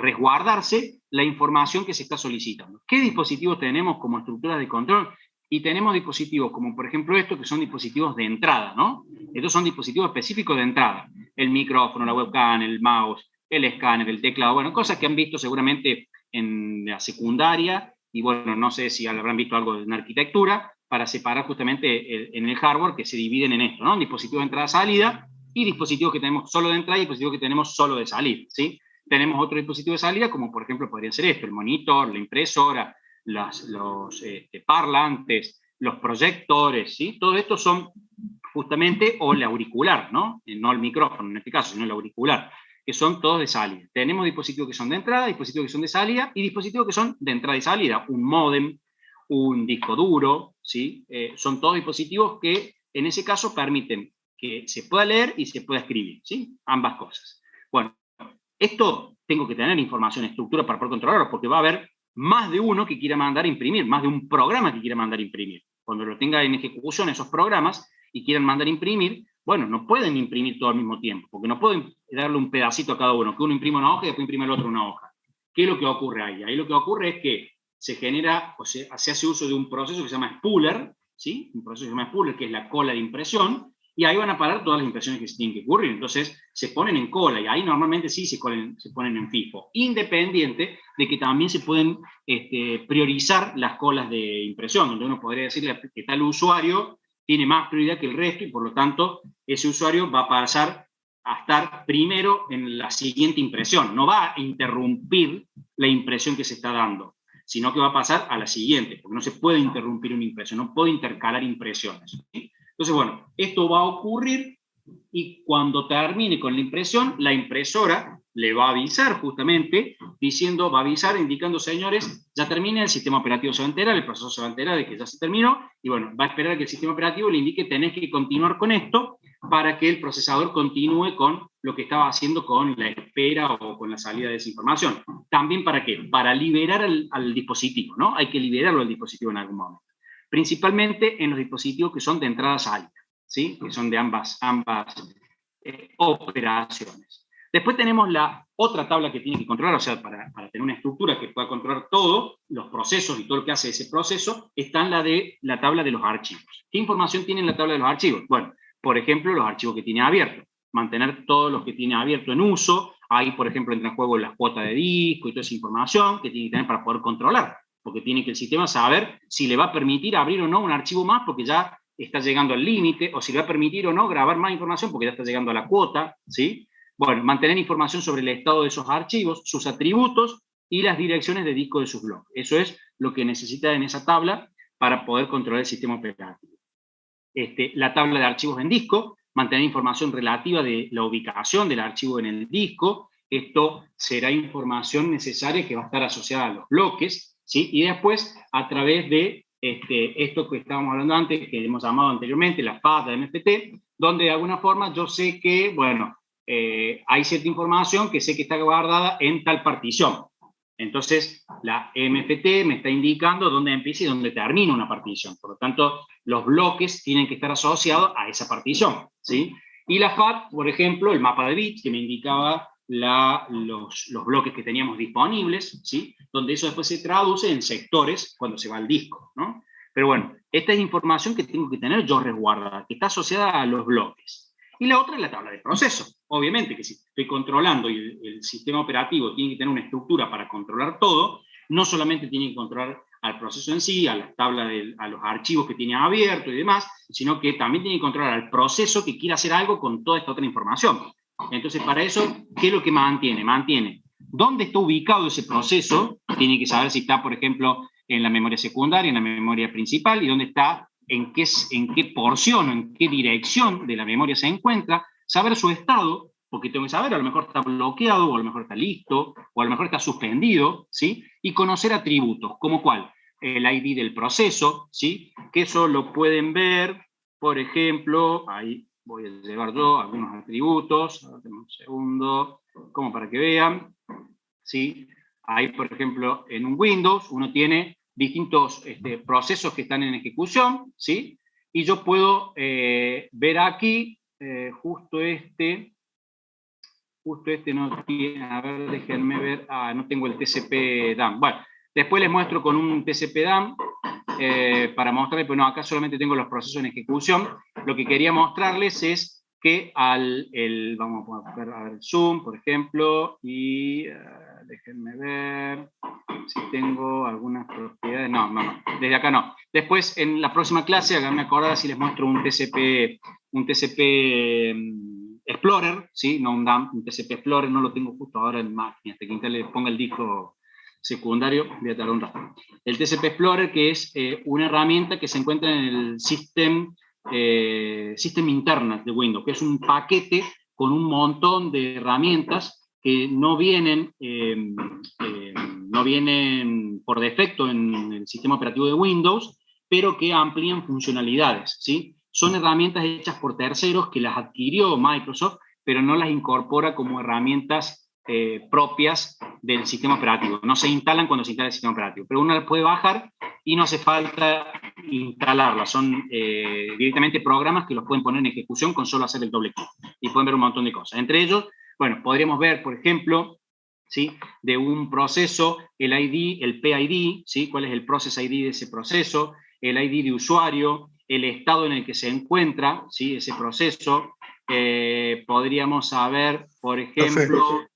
resguardarse la información que se está solicitando. ¿Qué dispositivos tenemos como estructuras de control? Y tenemos dispositivos como, por ejemplo, estos que son dispositivos de entrada, ¿no? Estos son dispositivos específicos de entrada. El micrófono, la webcam, el mouse, el escáner, el teclado, bueno, cosas que han visto seguramente en la secundaria, y bueno, no sé si habrán visto algo en arquitectura, para separar justamente en el hardware, que se dividen en esto, ¿no? Dispositivos de entrada-salida y dispositivos que tenemos solo de entrada y dispositivos que tenemos solo de salida, ¿sí? Tenemos otro dispositivo de salida, como por ejemplo podrían ser esto, el monitor, la impresora, los parlantes, los proyectores, ¿sí? Todo esto son justamente, o el auricular, ¿no? No el micrófono en este caso, sino el auricular, que son todos de salida. Tenemos dispositivos que son de entrada, dispositivos que son de salida, y dispositivos que son de entrada y salida. Un módem, un disco duro, ¿sí? Son todos dispositivos que en ese caso permiten que se pueda leer y se pueda escribir, ¿sí? Ambas cosas. Bueno, esto tengo que tener información, estructura para poder controlarlo, porque va a haber más de uno que quiera mandar a imprimir, más de un programa que quiera mandar a imprimir. Cuando lo tenga en ejecución esos programas y quieran mandar a imprimir, bueno, no pueden imprimir todo al mismo tiempo, porque no pueden darle un pedacito a cada uno, que uno imprima una hoja y después imprime el otro una hoja. ¿Qué es lo que ocurre ahí? Ahí lo que ocurre es que se genera, o sea, se hace uso de un proceso que se llama spooler, ¿sí? Un proceso que se llama spooler, que es la cola de impresión, y ahí van a parar todas las impresiones que se tienen que ocurrir. Entonces, se ponen en cola, y ahí normalmente sí se ponen en FIFO, independiente de que también se pueden priorizar las colas de impresión, donde uno podría decirle que tal usuario tiene más prioridad que el resto, y por lo tanto, ese usuario va a pasar a estar primero en la siguiente impresión. No va a interrumpir la impresión que se está dando, sino que va a pasar a la siguiente, porque no se puede interrumpir una impresión, no puede intercalar impresiones, ¿sí? Entonces, bueno, esto va a ocurrir y cuando termine con la impresión, la impresora le va a avisar justamente, va a avisar indicando, señores, ya termina, el sistema operativo se va a enterar, el proceso se va a enterar de que ya se terminó, y bueno, va a esperar a que el sistema operativo le indique, tenés que continuar con esto, para que el procesador continúe con lo que estaba haciendo con la espera o con la salida de esa información. También, ¿para qué? Para liberar al dispositivo, ¿no? Hay que liberarlo al dispositivo en algún momento. principalmente en los dispositivos que son de entrada salida, ¿sí? Que son de ambas operaciones. Después tenemos la otra tabla que tiene que controlar, o sea, para tener una estructura que pueda controlar todos los procesos y todo lo que hace ese proceso, está en la tabla de los archivos. ¿Qué información tiene en la tabla de los archivos? Bueno, por ejemplo, los archivos que tiene abiertos. Mantener todos los que tiene abierto en uso. Ahí, por ejemplo, entra en juego las cuotas de disco y toda esa información que tiene que tener para poder controlar, porque tiene que el sistema saber si le va a permitir abrir o no un archivo más porque ya está llegando al límite, o si le va a permitir o no grabar más información porque ya está llegando a la cuota, ¿sí? Bueno, mantener información sobre el estado de esos archivos, sus atributos y las direcciones de disco de sus bloques. Eso es lo que necesita en esa tabla para poder controlar el sistema operativo. La tabla de archivos en disco, mantener información relativa de la ubicación del archivo en el disco. Esto será información necesaria que va a estar asociada a los bloques, ¿sí? Y después, a través de esto que estábamos hablando antes, que hemos llamado anteriormente, la FAT, la MFT, donde de alguna forma yo sé que, bueno, hay cierta información que sé que está guardada en tal partición. Entonces, la MFT me está indicando dónde empieza y dónde termina una partición. Por lo tanto, los bloques tienen que estar asociados a esa partición, ¿sí? Y la FAT, por ejemplo, el mapa de bits, que me indicaba los bloques que teníamos disponibles, ¿sí? Donde eso después se traduce en sectores cuando se va al disco, ¿no? Pero bueno, esta es información que tengo que tener yo resguardada, que está asociada a los bloques. Y la otra es la tabla de proceso. Obviamente que si estoy controlando y el sistema operativo tiene que tener una estructura para controlar todo, no solamente tiene que controlar al proceso en sí, a la tabla a los archivos que tiene abierto y demás, sino que también tiene que controlar al proceso que quiera hacer algo con toda esta otra información. Entonces, para eso, ¿qué es lo que mantiene? Mantiene dónde está ubicado ese proceso, tiene que saber si está, por ejemplo, en la memoria secundaria, en la memoria principal, y dónde está, en qué porción, en qué dirección de la memoria se encuentra, saber su estado, porque tengo que saber, a lo mejor está bloqueado, o a lo mejor está listo, o a lo mejor está suspendido, ¿sí? Y conocer atributos, como cuál, el ID del proceso, ¿sí? Que eso lo pueden ver, por ejemplo, ahí voy a llevar yo algunos atributos, un segundo, como para que vean, ¿sí? Ahí, por ejemplo, en un Windows, uno tiene distintos procesos que están en ejecución, ¿sí? Y yo puedo ver aquí, justo este no tiene, a ver, déjenme ver, no tengo el TCP-DAM. Bueno, después les muestro con un TCP-DAM, para mostrarles, pero no, acá solamente tengo los procesos en ejecución. Lo que quería mostrarles es que vamos a buscar a ver, el Zoom, por ejemplo, y déjenme ver si tengo algunas propiedades. No, desde acá no. Después, en la próxima clase, háganme acordar si les muestro un TCP Explorer, ¿sí? No un DAM, un TCP Explorer, no lo tengo justo ahora en máquina, hasta que le ponga el disco secundario, voy a tardar un rato. El TCP Explorer, que es una herramienta que se encuentra en el System Internal de Windows, que es un paquete con un montón de herramientas que no vienen por defecto en el sistema operativo de Windows, pero que amplían funcionalidades, ¿sí? Son herramientas hechas por terceros que las adquirió Microsoft, pero no las incorpora como herramientas propias del sistema operativo. No se instalan cuando se instala el sistema operativo, pero uno las puede bajar y no hace falta instalarlas. Son directamente programas que los pueden poner en ejecución con solo hacer el doble clic. Y pueden ver un montón de cosas. Entre ellos, bueno, podríamos ver, por ejemplo, ¿sí? De un proceso, el ID, el PID, ¿sí? ¿Cuál es el process ID de ese proceso? El ID de usuario, el estado en el que se encuentra, ¿sí? Ese proceso. Podríamos saber, por ejemplo...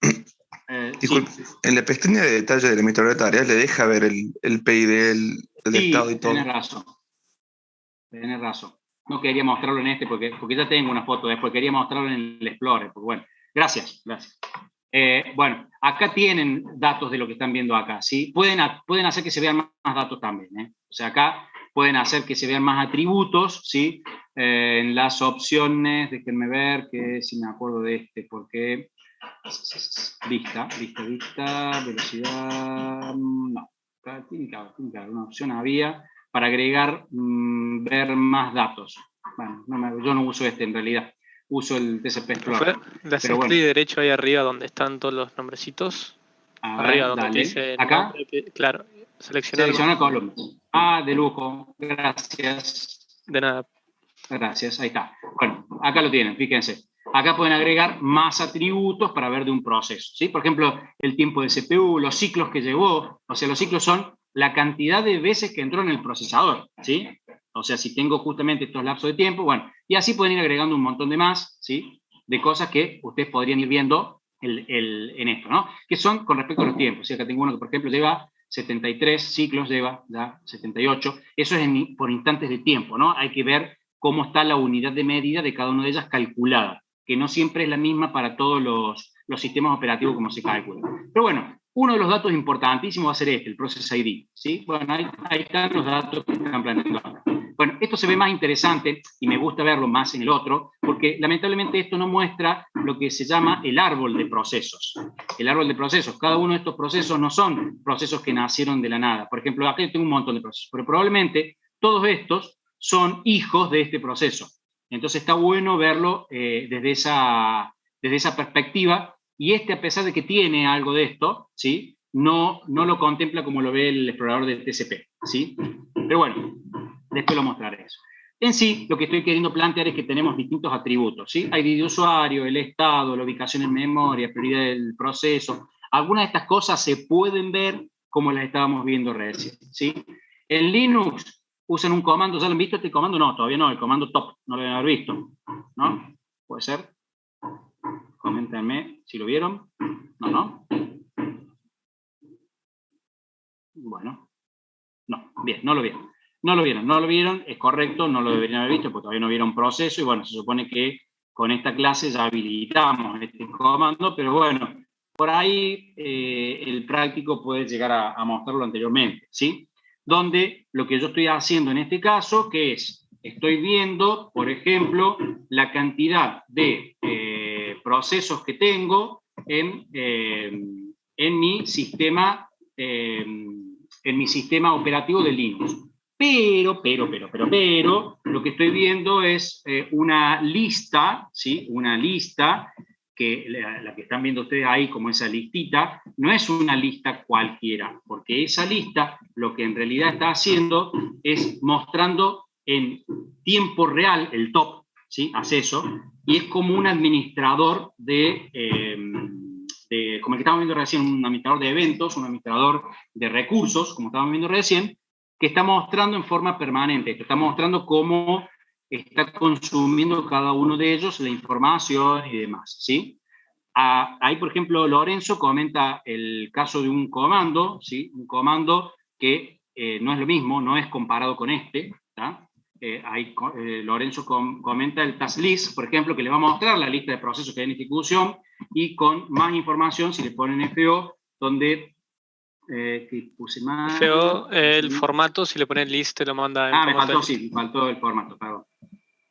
Disculpe, sí. en la pestaña de detalle del administrador de tareas le deja ver el PID, el estado y todo. Tenés razón. No quería mostrarlo en porque ya tengo una foto después, quería mostrarlo en el Explorer, porque bueno, gracias. Bueno, acá tienen datos de lo que están viendo acá, ¿sí? Pueden hacer que se vean más datos también, ¿eh? O sea, acá pueden hacer que se vean más atributos, ¿sí? En las opciones, déjenme ver, que si me acuerdo de porque... Vista, velocidad... No, tiene que haber una opción había para agregar, ver más datos. Bueno, yo no uso en realidad. Uso el TCP Explorer. Le haces clic derecho ahí arriba donde están todos los nombrecitos. Arriba donde dale. dice ¿Acá? nombre, claro. Seleccionar columnas. De lujo. Gracias. De nada. Gracias, ahí está. Bueno, acá lo tienen, fíjense. Acá pueden agregar más atributos para ver de un proceso, ¿sí? Por ejemplo, el tiempo de CPU, los ciclos que llevó, o sea, los ciclos son la cantidad de veces que entró en el procesador, ¿sí? O sea, si tengo justamente estos lapsos de tiempo, bueno, y así pueden ir agregando un montón de más, ¿sí? De cosas que ustedes podrían ir viendo en esto, ¿no? Que son con respecto a los tiempos. Si acá tengo uno que, por ejemplo, lleva 73 ciclos, lleva ya 78. Eso es por instantes de tiempo, ¿no? Hay que ver cómo está la unidad de medida de cada una de ellas calculada, que no siempre es la misma para todos los sistemas operativos como se calcula. Pero bueno, uno de los datos importantísimos va a ser el Process ID, ¿sí? Bueno, ahí están los datos que están planteando ahora. Bueno, esto se ve más interesante y me gusta verlo más en el otro, porque lamentablemente esto no muestra lo que se llama el árbol de procesos. El árbol de procesos, cada uno de estos procesos no son procesos que nacieron de la nada. Por ejemplo, aquí tengo un montón de procesos, pero probablemente todos estos son hijos de este proceso. Entonces está bueno verlo desde esa perspectiva, y a pesar de que tiene algo de esto, ¿sí? No lo contempla como lo ve el explorador de TCP, ¿sí? Pero bueno, después lo mostraré eso. En sí, lo que estoy queriendo plantear es que tenemos distintos atributos, ¿sí? ID de usuario, el estado, la ubicación en memoria, prioridad del proceso. Algunas de estas cosas se pueden ver como las estábamos viendo recién, ¿sí? En Linux usan un comando, ¿ya lo han visto este comando? No, todavía no, el comando top, no lo deben haber visto, ¿no? ¿Puede ser? Coméntenme si lo vieron. No. Bueno, no, bien, no lo vieron. No lo vieron, es correcto, no lo deberían haber visto porque todavía no vieron proceso, y bueno, se supone que con esta clase ya habilitamos este comando, pero bueno, por ahí el práctico puede llegar a mostrarlo anteriormente, ¿sí? Donde lo que yo estoy haciendo en este caso, que es, estoy viendo, por ejemplo, la cantidad de procesos que tengo en mi sistema operativo de Linux. Pero, lo que estoy viendo es una lista, ¿sí? Una lista que la que están viendo ustedes ahí como esa listita, no es una lista cualquiera, porque esa lista lo que en realidad está haciendo es mostrando en tiempo real el top, ¿sí? Hace eso, y es como un administrador como el que estábamos viendo recién, un administrador de eventos, un administrador de recursos, como estábamos viendo recién, que está mostrando en forma permanente, que está mostrando cómo está consumiendo cada uno de ellos la información y demás, ¿sí? Ahí, por ejemplo, Lorenzo comenta el caso de un comando, ¿sí? Un comando que no es lo mismo, no es comparado con ¿tá? Ahí Lorenzo comenta el task list, por ejemplo, que le va a mostrar la lista de procesos que hay en ejecución, y con más información, si le ponen FO, donde que puse más... FO, el formato, si le ponen list, te lo manda en me faltó, sí, me faltó el formato, perdón.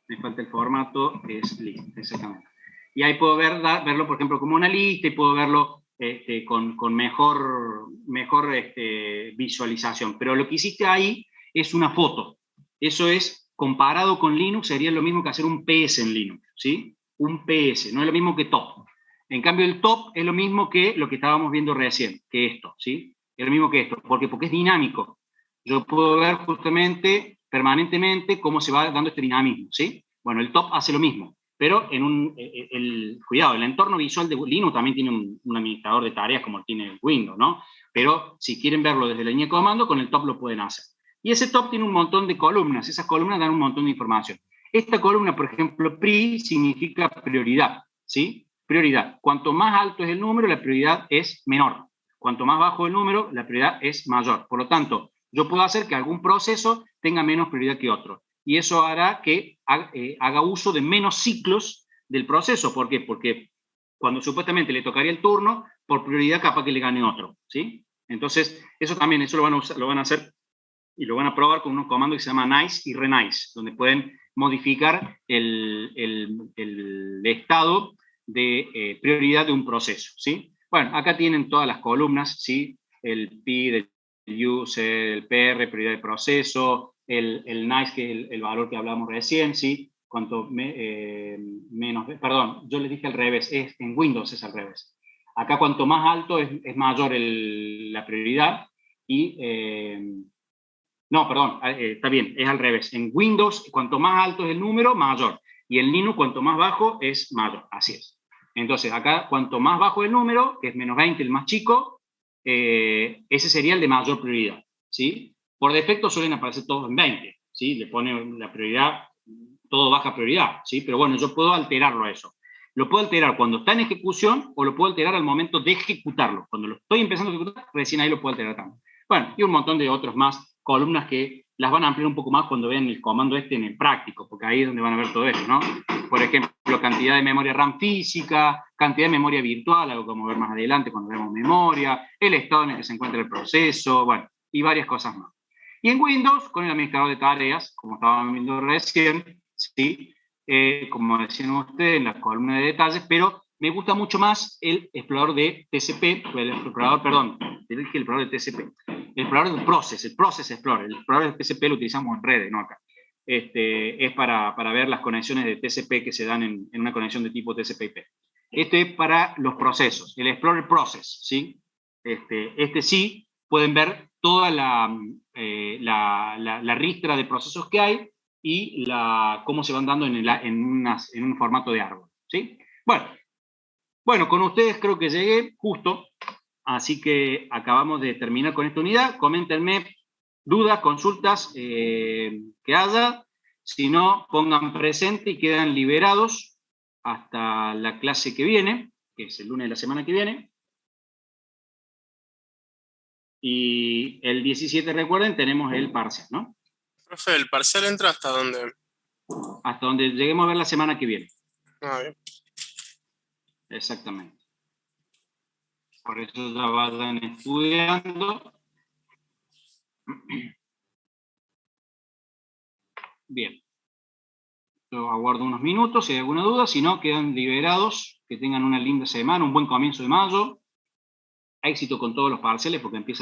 Me falta el formato, que es list, exactamente. Y ahí puedo verlo, por ejemplo, como una lista, y puedo verlo con mejor visualización. Pero lo que hiciste ahí es una foto. Eso es, comparado con Linux, sería lo mismo que hacer un PS en Linux, ¿sí? Un PS, no es lo mismo que top. En cambio, el top es lo mismo que lo que estábamos viendo recién, que esto, ¿sí? Es lo mismo que esto. ¿Por qué? Porque es dinámico. Yo puedo ver justamente, permanentemente, cómo se va dando este dinamismo, ¿sí? Bueno, el top hace lo mismo, pero cuidado, el entorno visual de Linux también tiene un administrador de tareas como tiene Windows, ¿no? Pero si quieren verlo desde la línea de comando, con el top lo pueden hacer. Y ese top tiene un montón de columnas, esas columnas dan un montón de información. Esta columna, por ejemplo, PRI significa prioridad, ¿sí? Prioridad. Cuanto más alto es el número, la prioridad es menor. Cuanto más bajo el número, la prioridad es mayor. Por lo tanto, yo puedo hacer que algún proceso tenga menos prioridad que otro. Y eso hará que haga uso de menos ciclos del proceso. ¿Por qué? Porque cuando supuestamente le tocaría el turno, por prioridad capaz que le gane otro, ¿sí? Entonces, eso también, eso lo van a hacer y lo van a probar con unos comandos que se llaman nice y renice, donde pueden modificar el estado de prioridad de un proceso, ¿sí? Bueno, acá tienen todas las columnas, ¿sí? El PID, el user, el PR, prioridad de proceso, el nice, que es el valor que hablamos recién, ¿sí? Cuanto menos, perdón, yo les dije al revés, en Windows es al revés. Acá cuanto más alto es mayor la prioridad, No, perdón, está bien, es al revés. En Windows, cuanto más alto es el número, mayor. Y en Linux, cuanto más bajo, es mayor. Así es. Entonces, acá, cuanto más bajo el número, que es menos 20, el más chico, ese sería el de mayor prioridad, ¿sí? Por defecto suelen aparecer todos en 20, ¿sí? Le pone la prioridad, todo baja prioridad, ¿sí? Pero bueno, yo puedo alterarlo a eso. Lo puedo alterar cuando está en ejecución o lo puedo alterar al momento de ejecutarlo. Cuando lo estoy empezando a ejecutar, recién ahí lo puedo alterar también. Bueno, y un montón de otros más, columnas que las van a ampliar un poco más cuando vean el comando este en el práctico, porque ahí es donde van a ver todo esto, ¿no? Por ejemplo, cantidad de memoria RAM física, cantidad de memoria virtual, algo como ver más adelante cuando vemos memoria, el estado en el que se encuentra el proceso, bueno, y varias cosas más. Y en Windows, con el administrador de tareas, como estábamos viendo recién, ¿sí? Como decían ustedes, en la columna de detalles, pero me gusta mucho más el explorador de TCP, el explorador, perdón, el explorador de TCP, el explorador del Process Explorer, el explorador de TCP lo utilizamos en redes, no acá. Es para ver las conexiones de TCP que se dan en una conexión de tipo TCP/IP. Este es para los procesos, el Explorer Process, ¿sí? Este sí, pueden ver toda la ristra de procesos que hay y cómo se van dando en un formato de árbol, ¿sí? Bueno, con ustedes creo que llegué justo, así que acabamos de terminar con esta unidad. Coméntenme dudas, consultas que haya. Si no, pongan presente y quedan liberados hasta la clase que viene, que es el lunes de la semana que viene. Y el 17, recuerden, tenemos el parcial, ¿no? Profe, ¿el parcial entra hasta dónde? Hasta donde lleguemos a ver la semana que viene. Ah, bien. Exactamente. Por eso ya vayan estudiando. Bien. Yo aguardo unos minutos si hay alguna duda. Si no, quedan liberados. Que tengan una linda semana, un buen comienzo de mayo. Éxito con todos los parciales porque empieza la